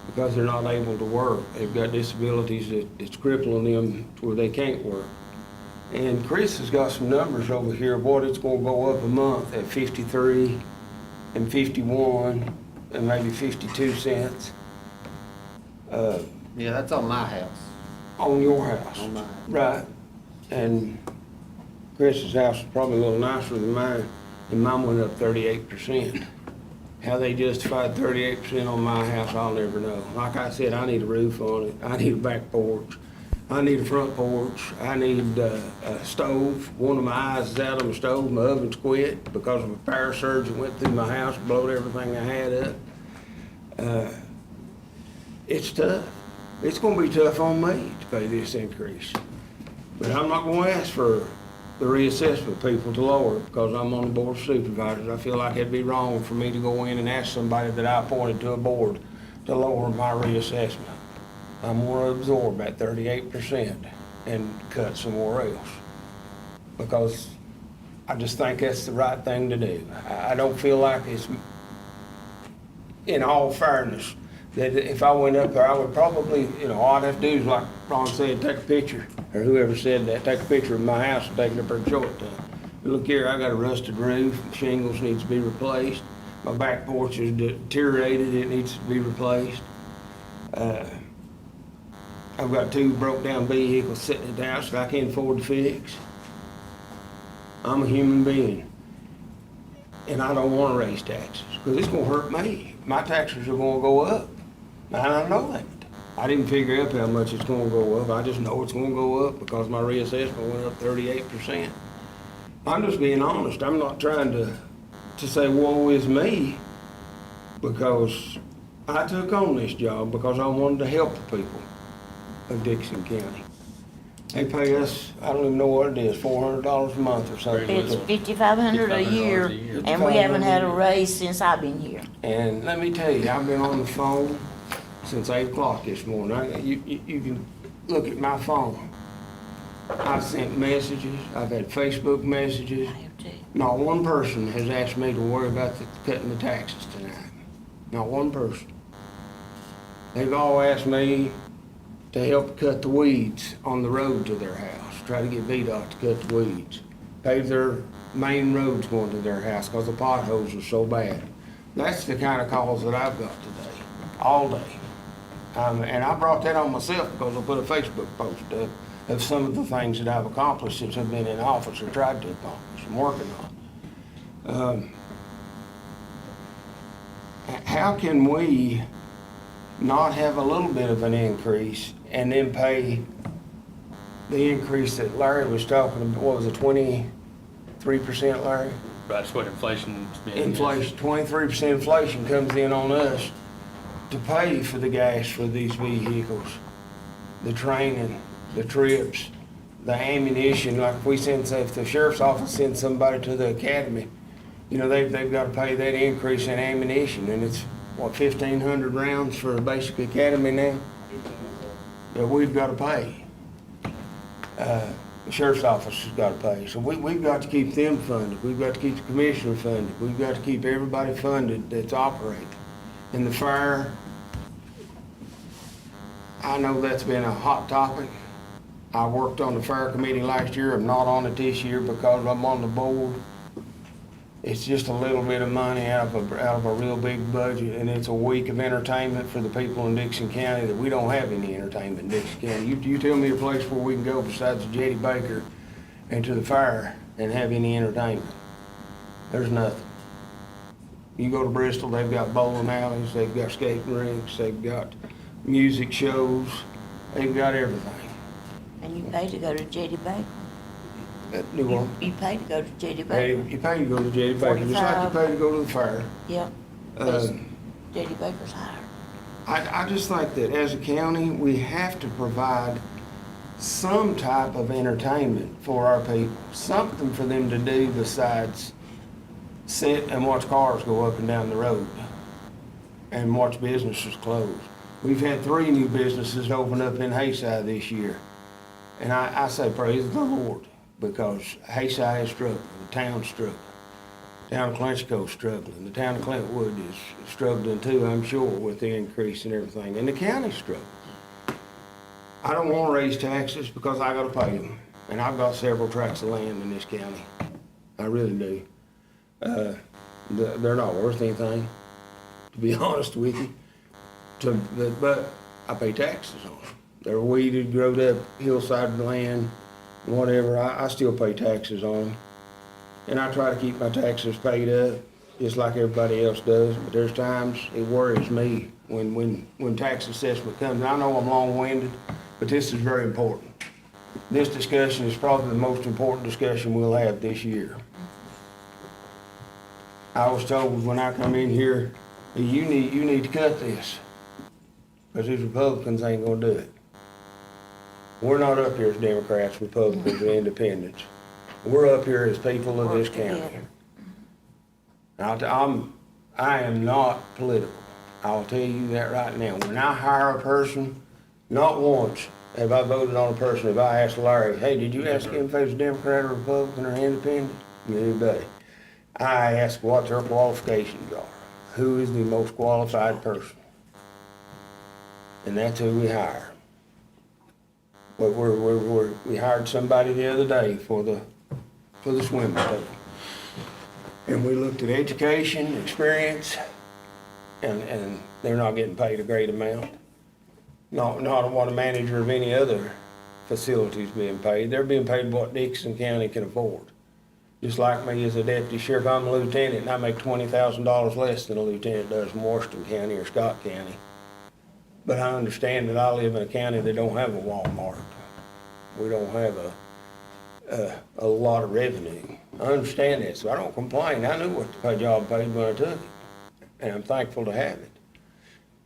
because they're not able to work. They've got disabilities that's crippling them to where they can't work. And Chris has got some numbers over here of what it's going to go up a month at 53 and 51 and maybe 52 cents. Yeah, that's on my house. On your house. On mine. Right. And Chris's house is probably a little nicer than mine, and mine went up 38%. How they justified 38% on my house, I'll never know. Like I said, I need a roof on it, I need a back porch, I need a front porch, I need a stove. One of my eyes is out on the stove, my oven's quit because of a fire surge that went through my house, blowed everything I had up. It's tough. It's gonna be tough on me to pay this increase. But I'm not gonna ask for the reassessment people to lower it because I'm on the board of supervisors. I feel like it'd be wrong for me to go in and ask somebody that I appointed to a board to lower my reassessment. I'm gonna absorb that 38% and cut somewhere else. Because I just think that's the right thing to do. I don't feel like it's, in all fairness, that if I went up there, I would probably, all I'd have to do is, like Ron said, take a picture, or whoever said that, take a picture of my house and take it up there and show it to them. Look here, I got a rusted roof, shingles needs to be replaced, my back porch is deteriorated, it needs to be replaced. I've got 2 broke down vehicles sitting at the house that I can't afford to fix. I'm a human being, and I don't wanna raise taxes, because it's gonna hurt me. My taxes are gonna go up. And I know that. I didn't figure out how much it's gonna go up. I just know it's gonna go up because my reassessment went up 38%. I'm just being honest. I'm not trying to say woe is me, because I took on this job because I wanted to help the people of Dixon County. They pay us, I don't even know what it is, $400 a month or something. It's $5,500 a year, and we haven't had a raise since I've been here. And let me tell you, I've been on the phone since 8 o'clock this morning. You can look at my phone. I've sent messages, I've had Facebook messages. I have too. Not one person has asked me to worry about cutting the taxes tonight. Not one person. They've all asked me to help cut the weeds on the road to their house, try to get VDOT to cut the weeds, pave their main roads going to their house because the potholes are so bad. That's the kind of calls that I've got today, all day. And I brought that on myself because I put a Facebook post up of some of the things that I've accomplished since I've been in office or tried to accomplish and working on. How can we not have a little bit of an increase and then pay the increase that Larry was talking about? What was it, 23%, Larry? That's what inflation's been. Inflation, 23% inflation comes in on us to pay for the gas for these vehicles, the training, the trips, the ammunition. Like if the sheriff's office sends somebody to the academy, they've got to pay that increase in ammunition, and it's, 1,500 rounds for a basic academy now that we've got to pay. The sheriff's office has got to pay. So we've got to keep them funded. We've got to keep the commissioner funded. We've got to keep everybody funded that's operating. And the fire, I know that's been a hot topic. I worked on the fire committee last year. I'm not on it this year because I'm on the board. It's just a little bit of money out of a real big budget, and it's a week of entertainment for the people in Dixon County that we don't have any entertainment in Dixon County. You tell me a place where we can go besides the Jetty Baker and to the fire and have any entertainment. There's nothing. You go to Bristol, they've got bowling alleys, they've got skating rinks, they've got music shows, they've got everything. And you pay to go to Jetty Baker. You pay to go to Jetty pay Baker. to go to Jetty Baker, just like you pay to go to the fair. Yep. Uh, Jetty Baker's higher. I just think that as a county, we have to provide some type of entertainment for our people, something for them to do besides sit and watch cars go up and down the road and watch businesses close. We've had 3 new businesses open up in Hayside this year. And I say praise the Lord, because Hayside is struggling, the town's struggling. The town of Clenchco's struggling. The town of Clintwood is struggling too, I'm sure, with the increase and everything. And the county's struggling. I don't want to raise taxes because I got to pay them. And I've got several tracts of land in this county. I really do. They're not worth anything, to be honest with you. But I pay taxes on them. They're weeded, growed up hillside land, whatever. I still pay taxes on them. And I try to keep my taxes paid up, just like everybody else does. But there's times it worries me when tax assessment comes. And I know I'm long-winded, but this is very important. This discussion is probably the most important discussion we'll have this year. I was told when I come in here, you need to cut this, because these Republicans ain't gonna do it. We're not up here as Democrats, Republicans, and Independents. We're up here as people of this county. I am not political. I'll tell you that right now. When I hire a person, not once have I voted on a person. If I asked Larry, hey, did you ask him if he was a Democrat or Republican or Independent? Anybody. I ask what their qualifications are. Who is the most qualified person? And that's who we hire. But we hired somebody the other day for the swimming pool. And we looked at education, experience, and they're not getting paid a great amount. Not what a manager of any other facility is being paid. They're being paid what Dixon County can afford. Just like me as a deputy sheriff, I'm a lieutenant and I make $20,000 less than a lieutenant does in Washington County or Scott County. But I understand that I live in a county that don't have a Walmart. We don't have a lot of revenue. I understand that, so I don't complain. I knew what the job paid when I took it, and I'm thankful to have it.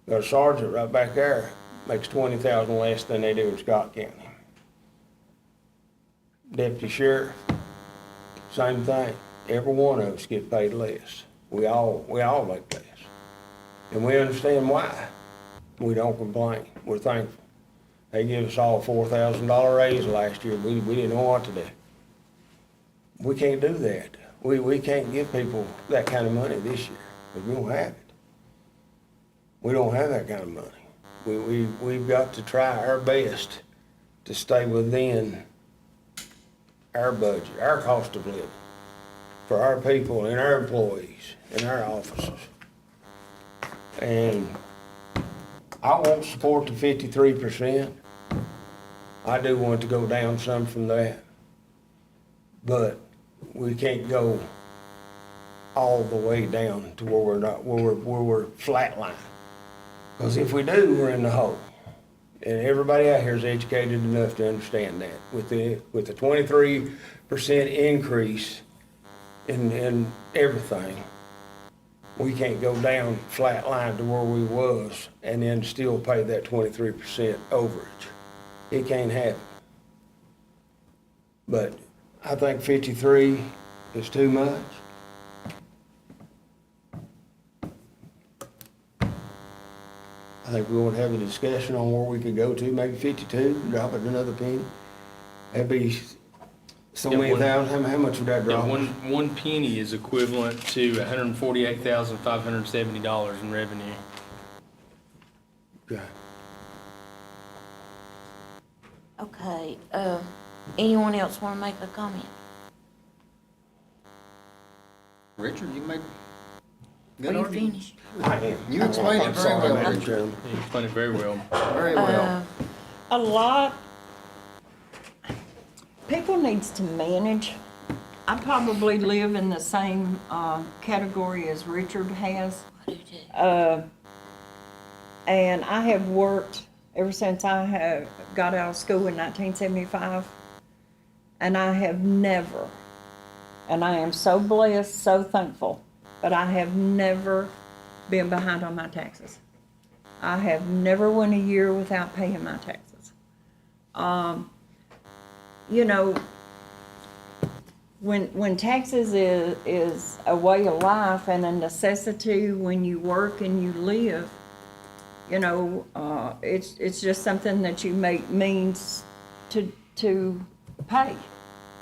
Got a sergeant right back there, makes $20,000 less than they do in Scott County. Deputy sheriff, same thing. Every one of us get paid less. We all make less. And we understand why. We don't complain. We're thankful. They gave us all a $4,000 raise last year. We didn't know what to do. We can't do that. We can't give people that kind of money this year, because we don't have it. We don't have that kind of money. We've got to try our best to stay within our budget, our cost of living, for our people and our employees and our officers. And I won't support the 53%. I do want to go down some from that. But we can't go all the way down to where we're flatline. Because if we do, we're in the hole. And everybody out here is educated enough to understand that. With the 23% increase in everything, we can't go down flat line to where we was and then still pay that 23% overage. It can't happen. But I think 53 is too much. I think we want to have a discussion on where we could go to, maybe 52, drop it another penny. That'd be so many thousand. How much would that drop? Yeah, one penny is equivalent to $148,570 in revenue. Okay. Okay, anyone else want to make a comment? Richard, you make Are good you argument. finished? I am. You explained it very well, Madam Richard. Chairman. You explained it very well. Very well. A lot, people needs to manage. I probably live in the same category as Richard has. And I have worked ever since I have got out of school in 1975. And I have never, and I am so blessed, so thankful, but I have never been behind on my taxes. I have never went a year without paying my taxes. You know, when taxes is a way of life and a necessity when you work and you live, you know, it's just something that you make means to pay,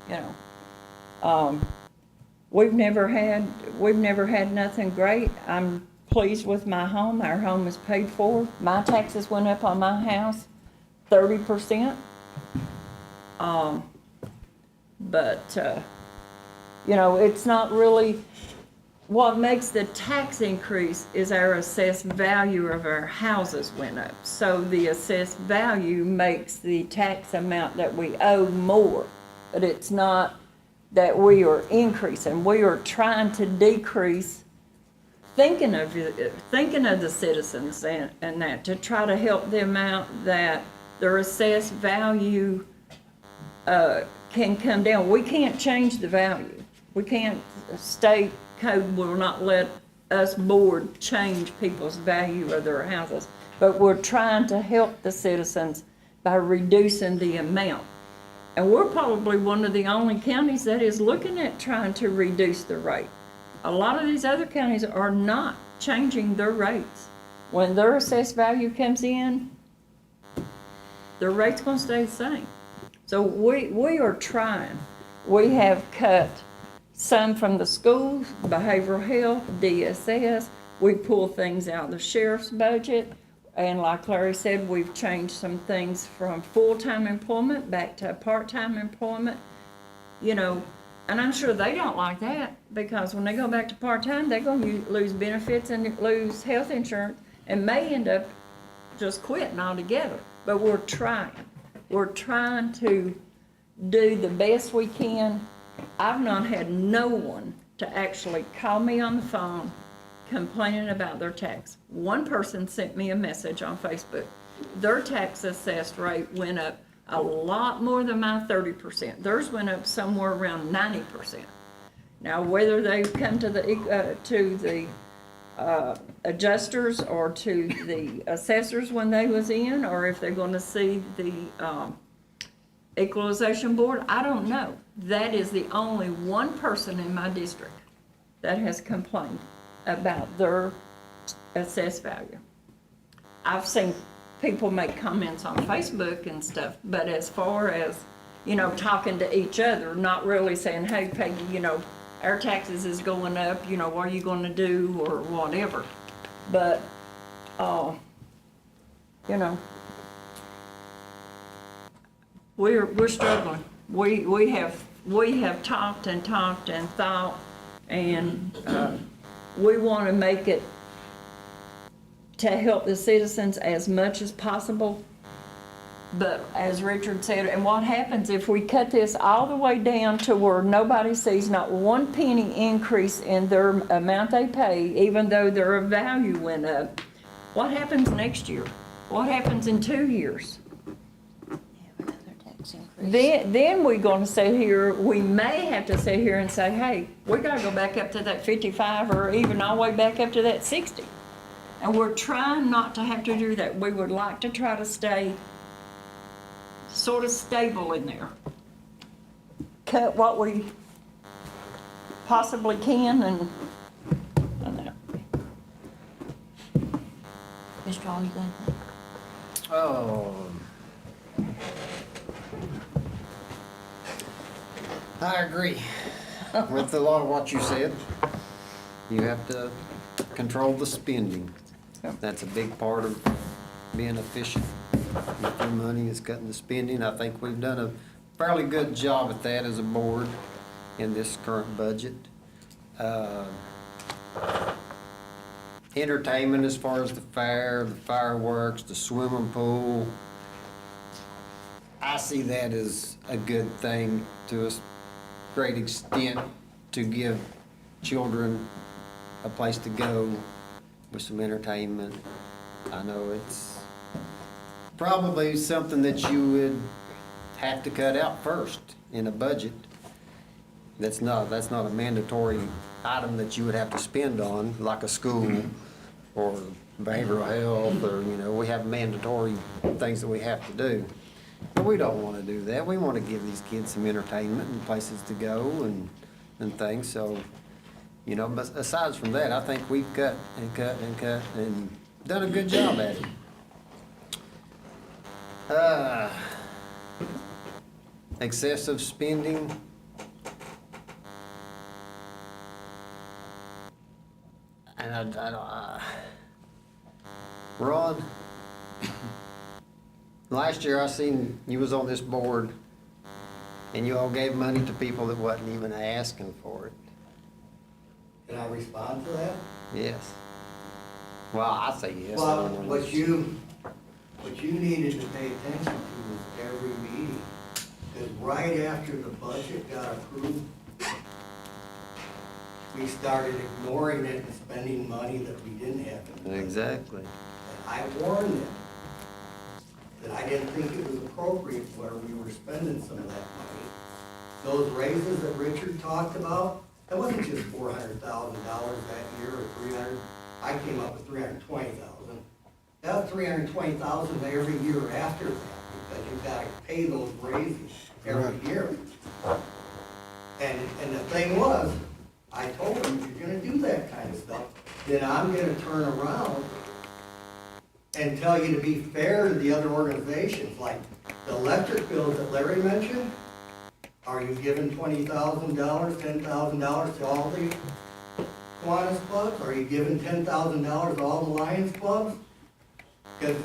you know. We've never had nothing great. I'm pleased with my home. Our home is paid for. My taxes went up on my house 30%. But you know, it's not really what makes the tax increase is our assessed value of our houses went up. So the assessed value makes the tax amount that we owe more, but it's not that we are increasing. We are trying to decrease, thinking of the citizens and that, to try to help them out, that their assessed value can come down. We can't change the value. We can't, state code will not let us board change people's value of their houses. But we're trying to help the citizens by reducing the amount. And we're probably one of the only counties that is looking at trying to reduce the rate. A lot of these other counties are not changing their rates. When their assessed value comes in, their rate's gonna stay the same. So we are trying. We have cut some from the schools, behavioral health, DSS. We pull things out of the sheriff's budget. And like Larry said, we've changed some things from full-time employment back to part-time employment. You know, and I'm sure they don't like that, because when they go back to part-time, they're gonna lose benefits and lose health insurance and may end up just quitting altogether. But we're trying. We're trying to do the best we can. I've not had no one to actually call me on the phone complaining about their tax. One person sent me a message on Facebook. Their tax assessed rate went up a lot more than my 30%. Theirs went up somewhere around 90%. Now, whether they've come to the adjusters or to the assessors when they was in, or if they're going to see the equalization board, I don't know. That is the only one person in my district that has complained about their assessed value. I've seen people make comments on Facebook and stuff, but as far as, you know, talking to each other, not really saying, hey, Peggy, you know, our taxes is going up, you know, what are you gonna do, or whatever. But, you know, we're struggling. We have talked and talked and thought, and we want to make it to help the citizens as much as possible. But as Richard said, and what happens if we cut this all the way down to where nobody sees not one penny increase in their amount they pay, even though their value went up? What happens next year? What happens in 2 years? Then we're gonna sit here, we may have to sit here and say, hey, we gotta go back up to that 55, or even all the way back up to that 60. And we're trying not to have to do that. We would like to try to stay sort of stable in there. Cut what we possibly can and that. Mr. Hall, you got anything? Oh. I agree with a lot of what you said. You have to control the spending. That's a big part of being efficient with your money, is cutting the spending. I think we've done a fairly good job at that as a board in this current budget. Entertainment, as far as the fair, the fireworks, the swimming pool, I see that as a good thing to a great extent, to give children a place to go with some entertainment. I know it's probably something that you would have to cut out first in a budget. That's not a mandatory item that you would have to spend on, like a school or behavioral health, or, you know, we have mandatory things that we have to do. But we don't want to do that. We want to give these kids some entertainment and places to go and things. So, you know, but aside from that, I think we've cut and cut and cut and done a good job at it. Excessive spending. And I don't, Ron, last year I seen you was on this board and you all gave money to people that wasn't even asking for it. Can I respond to that? Yes. Well, I say yes. I Well, don't know. what you needed to pay attention to was every meeting. Because right after the budget got approved, we started ignoring it and spending money that we didn't have in the budget. Exactly. And I warned them that I didn't think it was appropriate where we were spending some of that money. Those raises that Richard talked about, that wasn't just $400,000 that year or 300. I came up with 320,000. That was 320,000 every year after that, because you gotta pay those raises every year. And the thing was, I told them, if you're gonna do that kind of stuff, then I'm gonna turn around and tell you to be fair to the other organizations, like the electric bills that Larry mentioned. Are you giving $20,000, $10,000 to all the Kiwanis clubs? Are you giving $10,000 to all the Lions clubs? And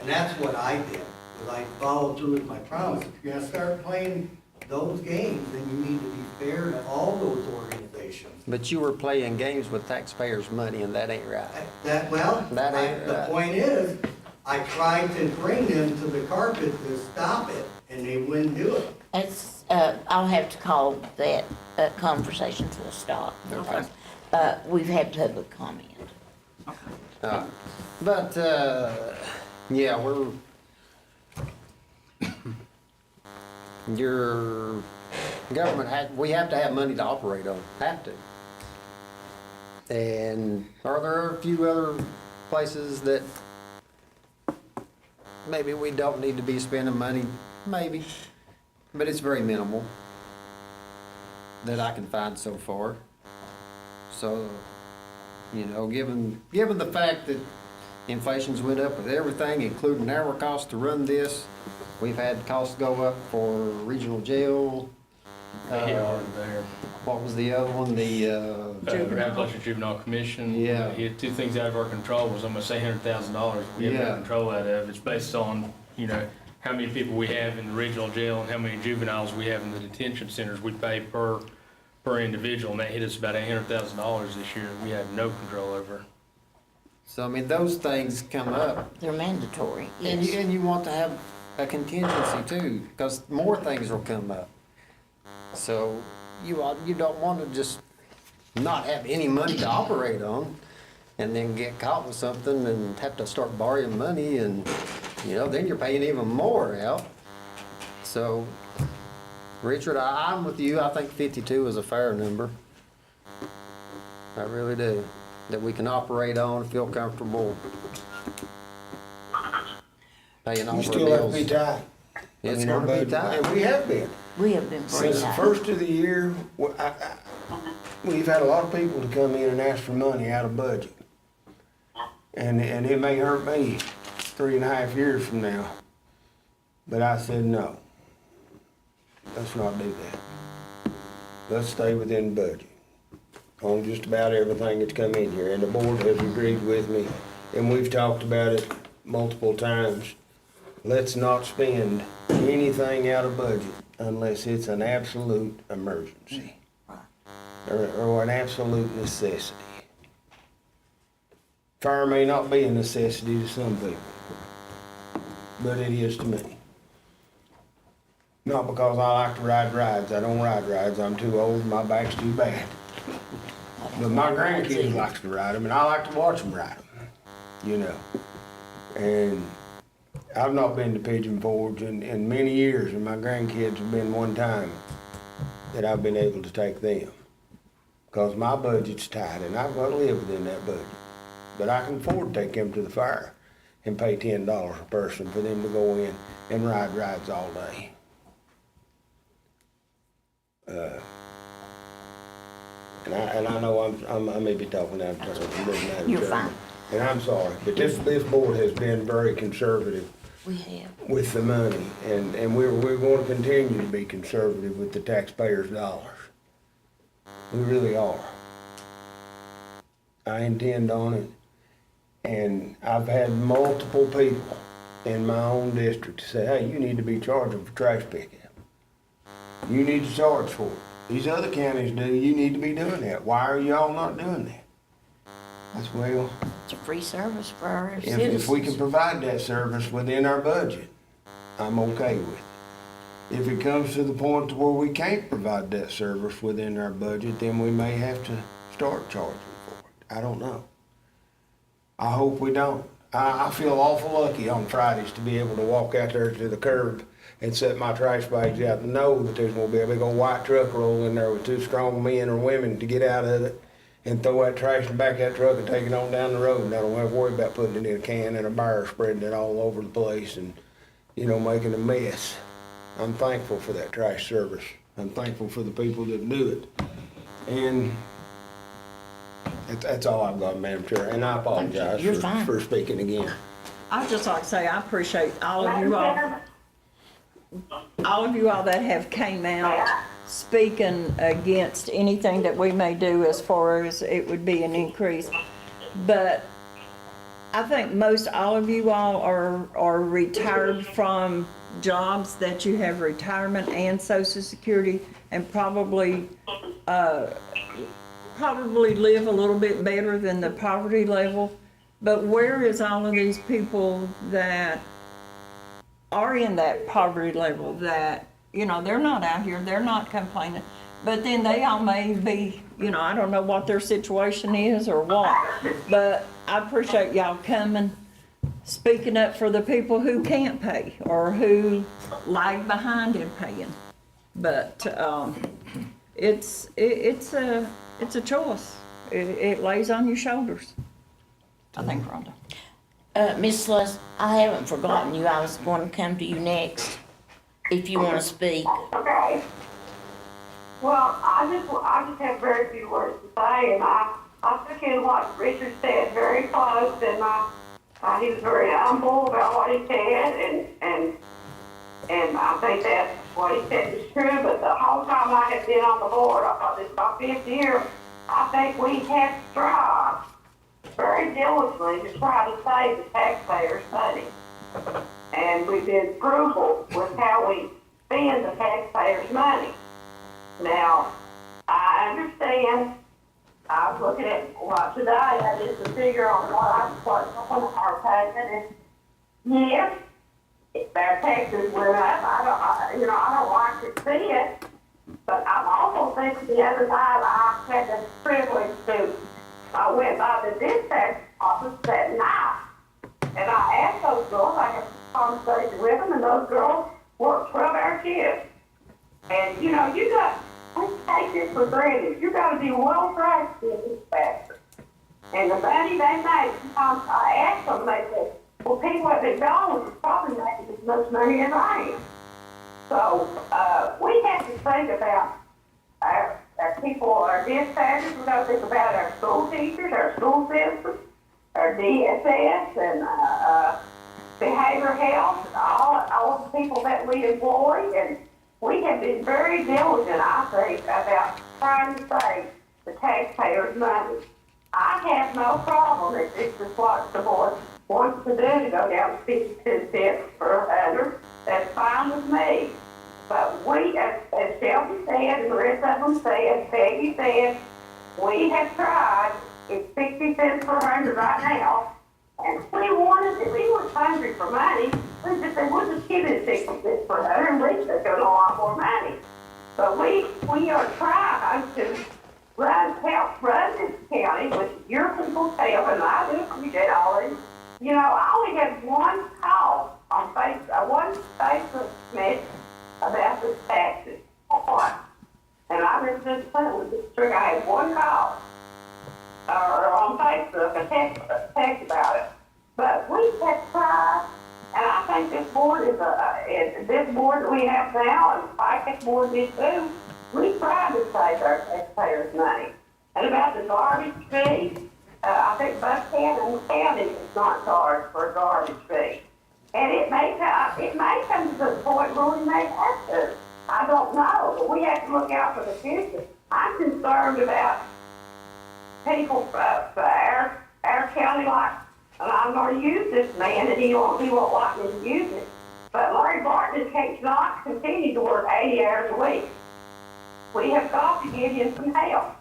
that's what I did, was I followed through with my promise. If you're gonna start playing those games, then you need to be fair to all those organizations. But you were playing games with taxpayers' money, and that ain't right. The point is, I tried to bring them to the carpet to stop it, and they wouldn't do it. It's, I'll have to call that, conversation to a stop. Okay. We've had public comment. But, yeah, your government we have to have money to operate on, have to. And are there a few other places that maybe we don't need to be spending money? Maybe, but it's very minimal that I can find so far. So, you know, given the fact that inflation's went up with everything, including our cost to run this, we've had costs go up for regional jail. They hit hard there. What was the other one? The Appalachian Juvenile Commission. Yeah. Hit two things out of our control, was almost $800,000 we have no Yeah. control out of. It's based on, you know, how many people we have in the regional jail and how many juveniles we have in the detention centers. We pay per individual, and that hit us about $800,000 this year. We have no control over. So I mean, those things come up, They're mandatory, and yes. you want to have a contingency too, because more things will come up. So you don't want to just not have any money to operate on, and then get caught with something and have to start borrowing money, and you know, then you're paying even more out. So, Richard, I'm with you. I think 52 is a fair number. I really do. That we can operate on, feel comfortable paying all You our still have to bills. be tight. It's I mean, gonna be our budget- tight. And we have been. We have been pretty Since the high. first of the year, we've had a lot of people to come in and ask for money out of budget. And it may hurt me 3.5 years from now. But I said, no. Let's not do that. Let's stay within budget on just about everything that's come in here. And the board has agreed with me, and we've talked about it multiple times. Let's not spend anything out of budget unless it's an absolute emergency or an absolute necessity. Fire may not be a necessity to some people, but it is to me. Not because I like to ride rides. I don't ride rides. I'm too old, my back's too bad. But my grandkids likes to ride them, and I like to watch them ride them, you know. And I've not been to Pigeon Forge in many years, and my grandkids have been one time that I've been able to take them. Because my budget's tight, and I've got to live within that budget. But I can afford to take them to the fire and pay $10 a person for them to go in and ride rides all day. And I know I may be talking out of turn. It doesn't matter. You're fine. And I'm sorry, but this board has been very conservative We have. with the money, and we're going to continue to be conservative with the taxpayers' dollars. We really are. I intend on it, and I've had multiple people in my own district say, hey, you need to be charging for trash picking. You need to charge for it. These other counties do, you need to be doing that. Why are y'all not doing that? That's well, It's a free service for our if citizens. we can provide that service within our budget, I'm okay with it. If it comes to the point to where we can't provide that service within our budget, then we may have to start charging for it. I don't know. I hope we don't. I feel awful lucky on Fridays to be able to walk out there to the curb and set my trash bags out and know that there's gonna be a big old white truck roll in there with two strong men or women to get out of it and throw that trash in the back of that truck and take it on down the road. And I don't have to worry about putting it in a can and a bar, spreading it all over the place and, you know, making a mess. I'm thankful for that trash service. I'm thankful for the people that do it. And that's all I've got, Madam Chair, and I apologize You're fine. for speaking again. I'd just like to say, I appreciate all of you all that have came out speaking against anything that we may do as far as it would be an increase. But I think most all of you all are retired from jobs that you have retirement and Social Security, and probably live a little bit better than the poverty level. But where is all of these people that are in that poverty level that, you know, they're not out here, they're not complaining, but then they all may be, you know, I don't know what their situation is or what, but I appreciate y'all coming, speaking up for the people who can't pay or who lag behind in paying. But it's a choice. It lays on your shoulders. I think, Rhonda. Miss Sluss, I haven't forgotten you. I was going to come to you next, if you want to speak. Okay. Well, I just have very few words to say, and I took in what Richard said very close, and he was very humble about what he said, and I think that what he said is true. But the whole time I have been on the board, I thought this is my 5th year, I think we have strived very diligently to try to save the taxpayers' money. And we've been frugal with how we spend the taxpayers' money. Now, I understand, I was looking at what today, I did the figure on what our payment, and yes, their taxes went up. I don't like to see it, but I'm also thinking the other night I had the privilege to, I went by the dispatch office that night, and I asked those girls, I had a conversation with them, and those girls work 12-hour shifts. And, you know, we take this for granted. You got to be well practiced in dispatcher. And the money they make, sometimes I asked them, they said, well, people at McDonald's are probably making as much money as I am. So, we have to think about our people, our dispatchers. We got to think about our school teachers, our school systems, our DSS, and behavioral health, all the people that we employ. And we have been very diligent, I think, about trying to save the taxpayers' money. I have no problem if this is what the board wants to do, to go down to 52 cents per 100. That's fine with me. But we, as Shelby said, and the rest of them said, Peggy said, we have tried. It's 60 cents per 100 right now. And if we were hungry for money, we just said, we'll just give it 60 cents per 100, and we took a lot more money. But we are trying to help run this county, which your people help, and I do, you did already. You know, I only had one call on one Facebook message about the taxes. And I was just telling this trick, I had one call or on Facebook, a text about it. But we have tried, and I think this board this board that we have now, and I think board did too, we tried to save our taxpayers' money. And about the garbage fee, I think Buchanan County is not charged for a garbage fee. And it may come to the point where we may have to. I don't know, but we have to look out for the future. I'm concerned about people, our county, like, and I'm going to use this man, and he won't like me to use it. But Larry Barton cannot continue to work 80 hours a week. we have got to get him some help.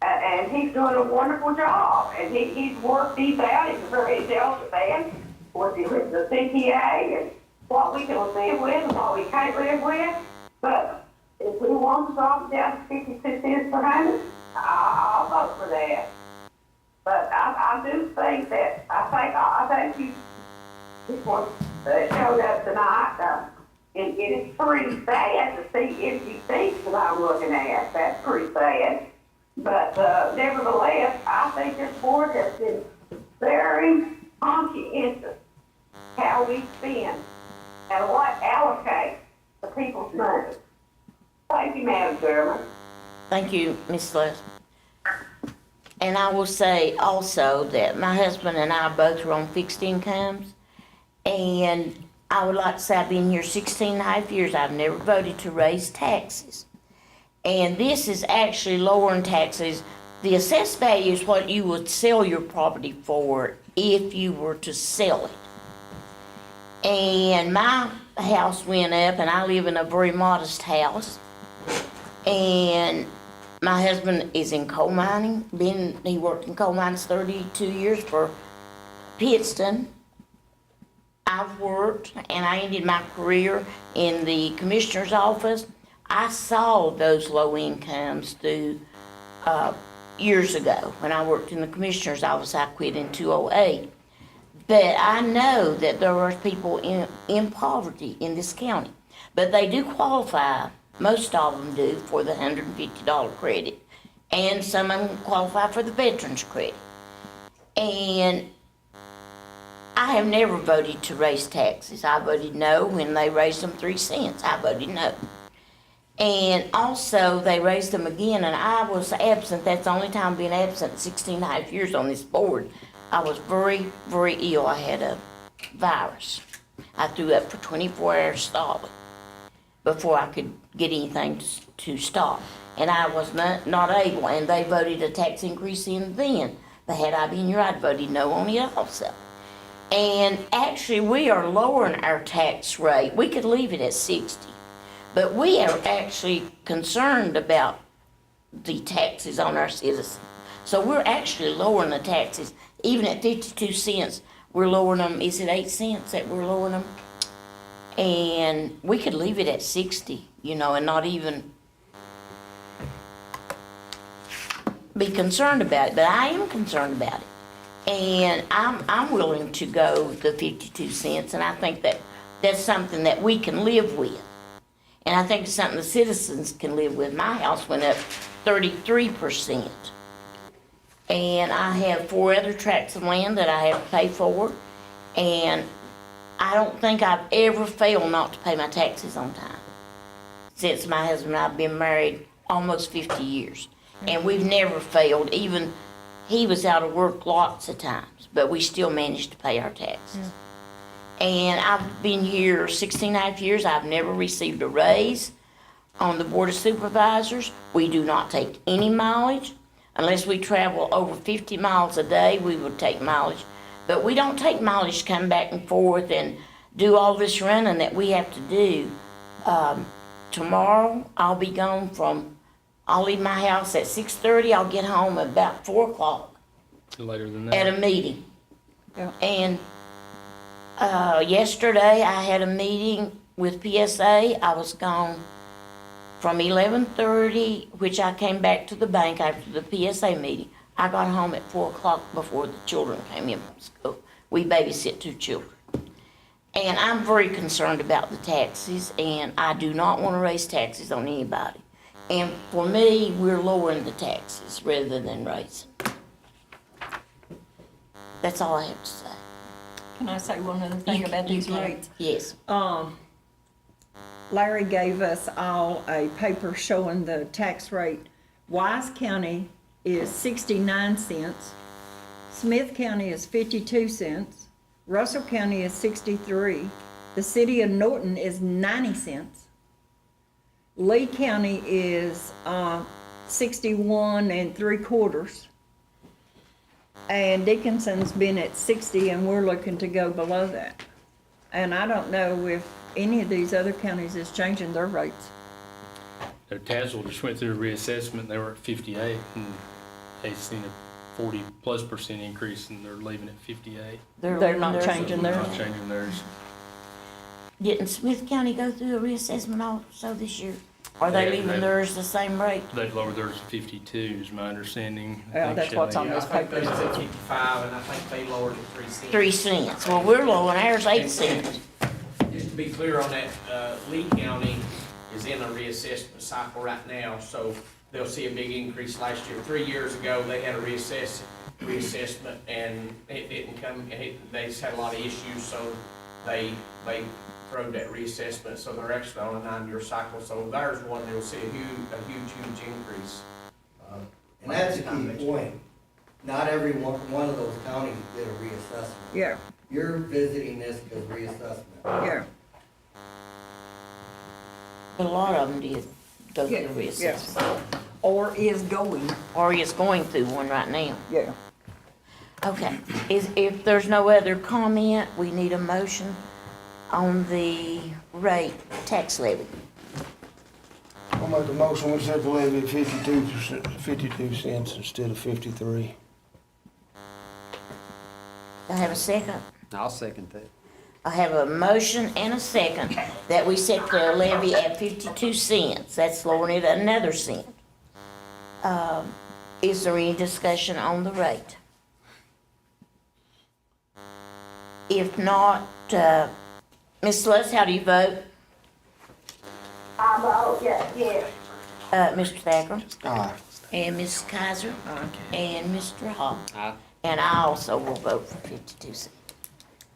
And he's doing a wonderful job, and he's worked these out. He's a very intelligent man with the CPA and what we can live with and what we can't live with. But if we want to drop it down to 52 cents per hundred, I'll vote for that. But I do think that, I think you just want showed up tonight, and it is pretty sad to see empty seats that I'm looking at. That's pretty sad. But nevertheless, I think this board has been very conscientious how we spend and what allocates the people's money. Thank you, Madam Chairman. Thank you, Ms. Les. And I will say also that my husband and I both are on fixed incomes, and I would like to say I've been here 16 and a half years. I've never voted to raise taxes. And this is actually lowering taxes. The assessed value is what you would sell your property for if you were to sell it. And my house went up, and I live in a very modest house. And my husband is in coal mining. He worked in coal mines 32 years for Pittston. I've worked, and I ended my career in the commissioner's office. I saw those low incomes through years ago. When I worked in the commissioner's office, I quit in 2008. But I know that there are people in poverty in this county. But they do qualify, most of them do, for the $150 credit. And some of them qualify for the veterans credit. And I have never voted to raise taxes. I voted no when they raised them 3 cents. I voted no. And also, they raised them again, and I was absent. That's the only time I've been absent 16 and a half years on this board. I was very, very ill. I had a virus. I threw up for 24 hours solid before I could get anything to stop. And I was not able, and they voted a tax increase in then. But had I been here, I'd voted no on it also. And actually, we are lowering our tax rate. We could leave it at 60. But we are actually concerned about the taxes on our citizens. So we're actually lowering the taxes. Even at 52 cents, we're lowering them. Is it 8 cents that we're lowering them? And we could leave it at 60, and not even be concerned about it. But I am concerned about it. And I'm willing to go the 52 cents, and I think that that's something that we can live with. And I think it's something the citizens can live with. My house went up 33%. And I have 4 other tracts of land that I have to pay for. And I don't think I've ever failed not to pay my taxes on time. Since my husband and I have been married almost 50 years. And we've never failed. Even he was out of work lots of times. But we still managed to pay our taxes. And I've been here 16 and a half years. I've never received a raise on the Board of Supervisors. We do not take any mileage. Unless we travel over 50 miles a day, we would take mileage. But we don't take mileage to come back and forth and do all this running that we have to do. Tomorrow, I'll be gone I'll leave my house at 6:30. I'll get home about 4 o'clock. Later than that. At a meeting. Yeah. And yesterday, I had a meeting with PSA. I was gone from 11:30, which I came back to the bank after the PSA meeting. I got home at 4 o'clock before the children came in from school. We babysit 2 children. And I'm very concerned about the taxes, and I do not want to raise taxes on anybody. And for me, we're lowering the taxes rather than raising. That's all I have to say. Can I say one other thing about these rates? Yes. Larry gave us all a paper showing the tax rate. Wise County is 69 cents. Smith County is 52 cents. Russell County is 63. The city of Norton is 90 cents. Lee County is 61 3/4. And Dickinson's been at 60, and we're looking to go below that. And I don't know if any of these other counties is changing their rates. Tazewell just went through a reassessment, they were at 58, and they've seen a 40+% increase, and they're leaving at 58. They're not they're- changing They're theirs. not changing theirs. Didn't Smith County go through a reassessment also this year? Are they Yeah, leaving they- theirs the same rate? They've lowered theirs to 52, is my understanding. I Yeah, think that's what's Shelley- on Yeah, I this think paper. they said 55, and I think they lowered it 3 cents. 3 cents. Well, we're lowering ours 8 cents. Just to be clear on that, Lee County is in a reassessment cycle right now, so they'll see a big increase last year. 3 years ago, they had a reassessment, and it didn't come, they just had a lot of issues, so they threw that reassessment, so they're actually on a 9-year cycle, so there's one, they'll see a huge increase. And that's a key point. Not every one of those counties did a reassessment. Yeah, You're visiting this because reassessment. yeah, But a lot of them did go through yeah, a yeah. reassessment. Or is going, Or is going through one right now. yeah. Okay, if there's no other comment, we need a motion on the rate, tax levy. I'll make a motion, we set the levy at 52 cents instead of 53. I have a second. I'll second that. I have a motion and a second that we set the levy at 52 cents. That's lowering it another cent. Is there any discussion on the rate? If not, Ms. Lutz, how do you vote? I vote yes. Mr. Thacker? Aye. And Ms. Kaiser? And Mr. Hall? Aye. And I also will vote for 52 cents.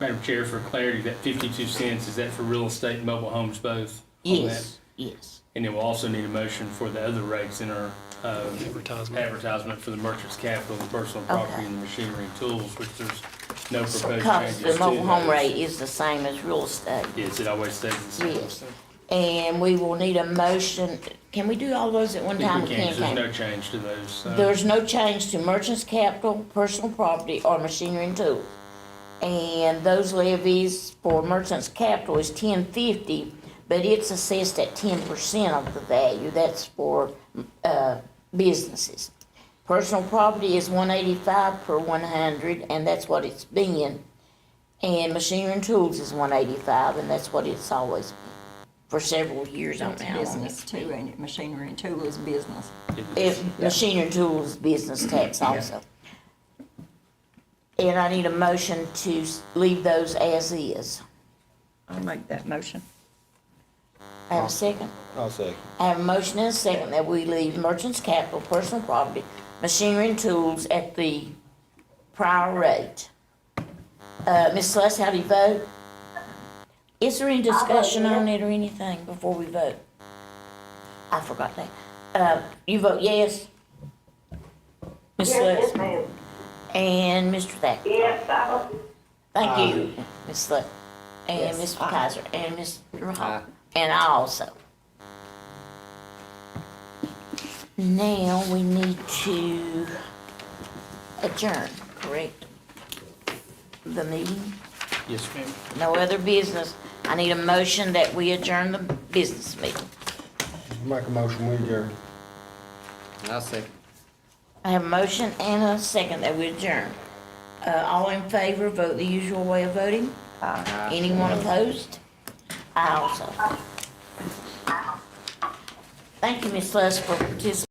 Madam Chair, for clarity, that 52 cents, is that for real estate and mobile homes both? on Yes, yes. that? And then we'll also need a motion for the other rates in our advertisement for the merchant's capital, the personal property, Okay. and the machinery and tools, which there's no proposed Because changes the to mobile home those. rate is the same as real estate. Yes, it always stays the same. Yes. And we will need a motion. Can we do all those at one I think time? we can, 'cause there's Can't. no change to those. so. There's no change to merchant's capital, personal property, or machinery and tools. And those levies for merchant's capital is $10.50, but it's assessed at 10% of the value. That's for, businesses. Personal property is $185 per 100, and that's what it's been. And machinery and tools is $185, and that's what it's always been for several years on It's now. business too, ain't it? Machinery and tool is business. Machinery and tools business tax also. And I need a motion to leave those as is. I'll make that motion. I have a second. I'll second. I have a motion and a second that we leave merchant's capital, personal property, machinery and tools at the prior rate. Ms. Celeste, how do you vote? Is there any discussion on it or anything before we vote? I forgot that. You vote yes? Ms. Yes, Celeste? ma'am. And Mr. Thacker? Yes, I vote. Thank you, Ms. Celeste. And Mr. Kaiser, and Mr. Hall. Aye. And I also. Now we need to adjourn, correct? The meeting? Yes, ma'am. No other business. I need a motion that we adjourn the business meeting. Make a motion, we adjourn. I'll second. I have a motion and a second that we adjourn. All in favor, vote the usual way of voting. Anyone opposed? I also. Thank you, Ms. Luss, for participating.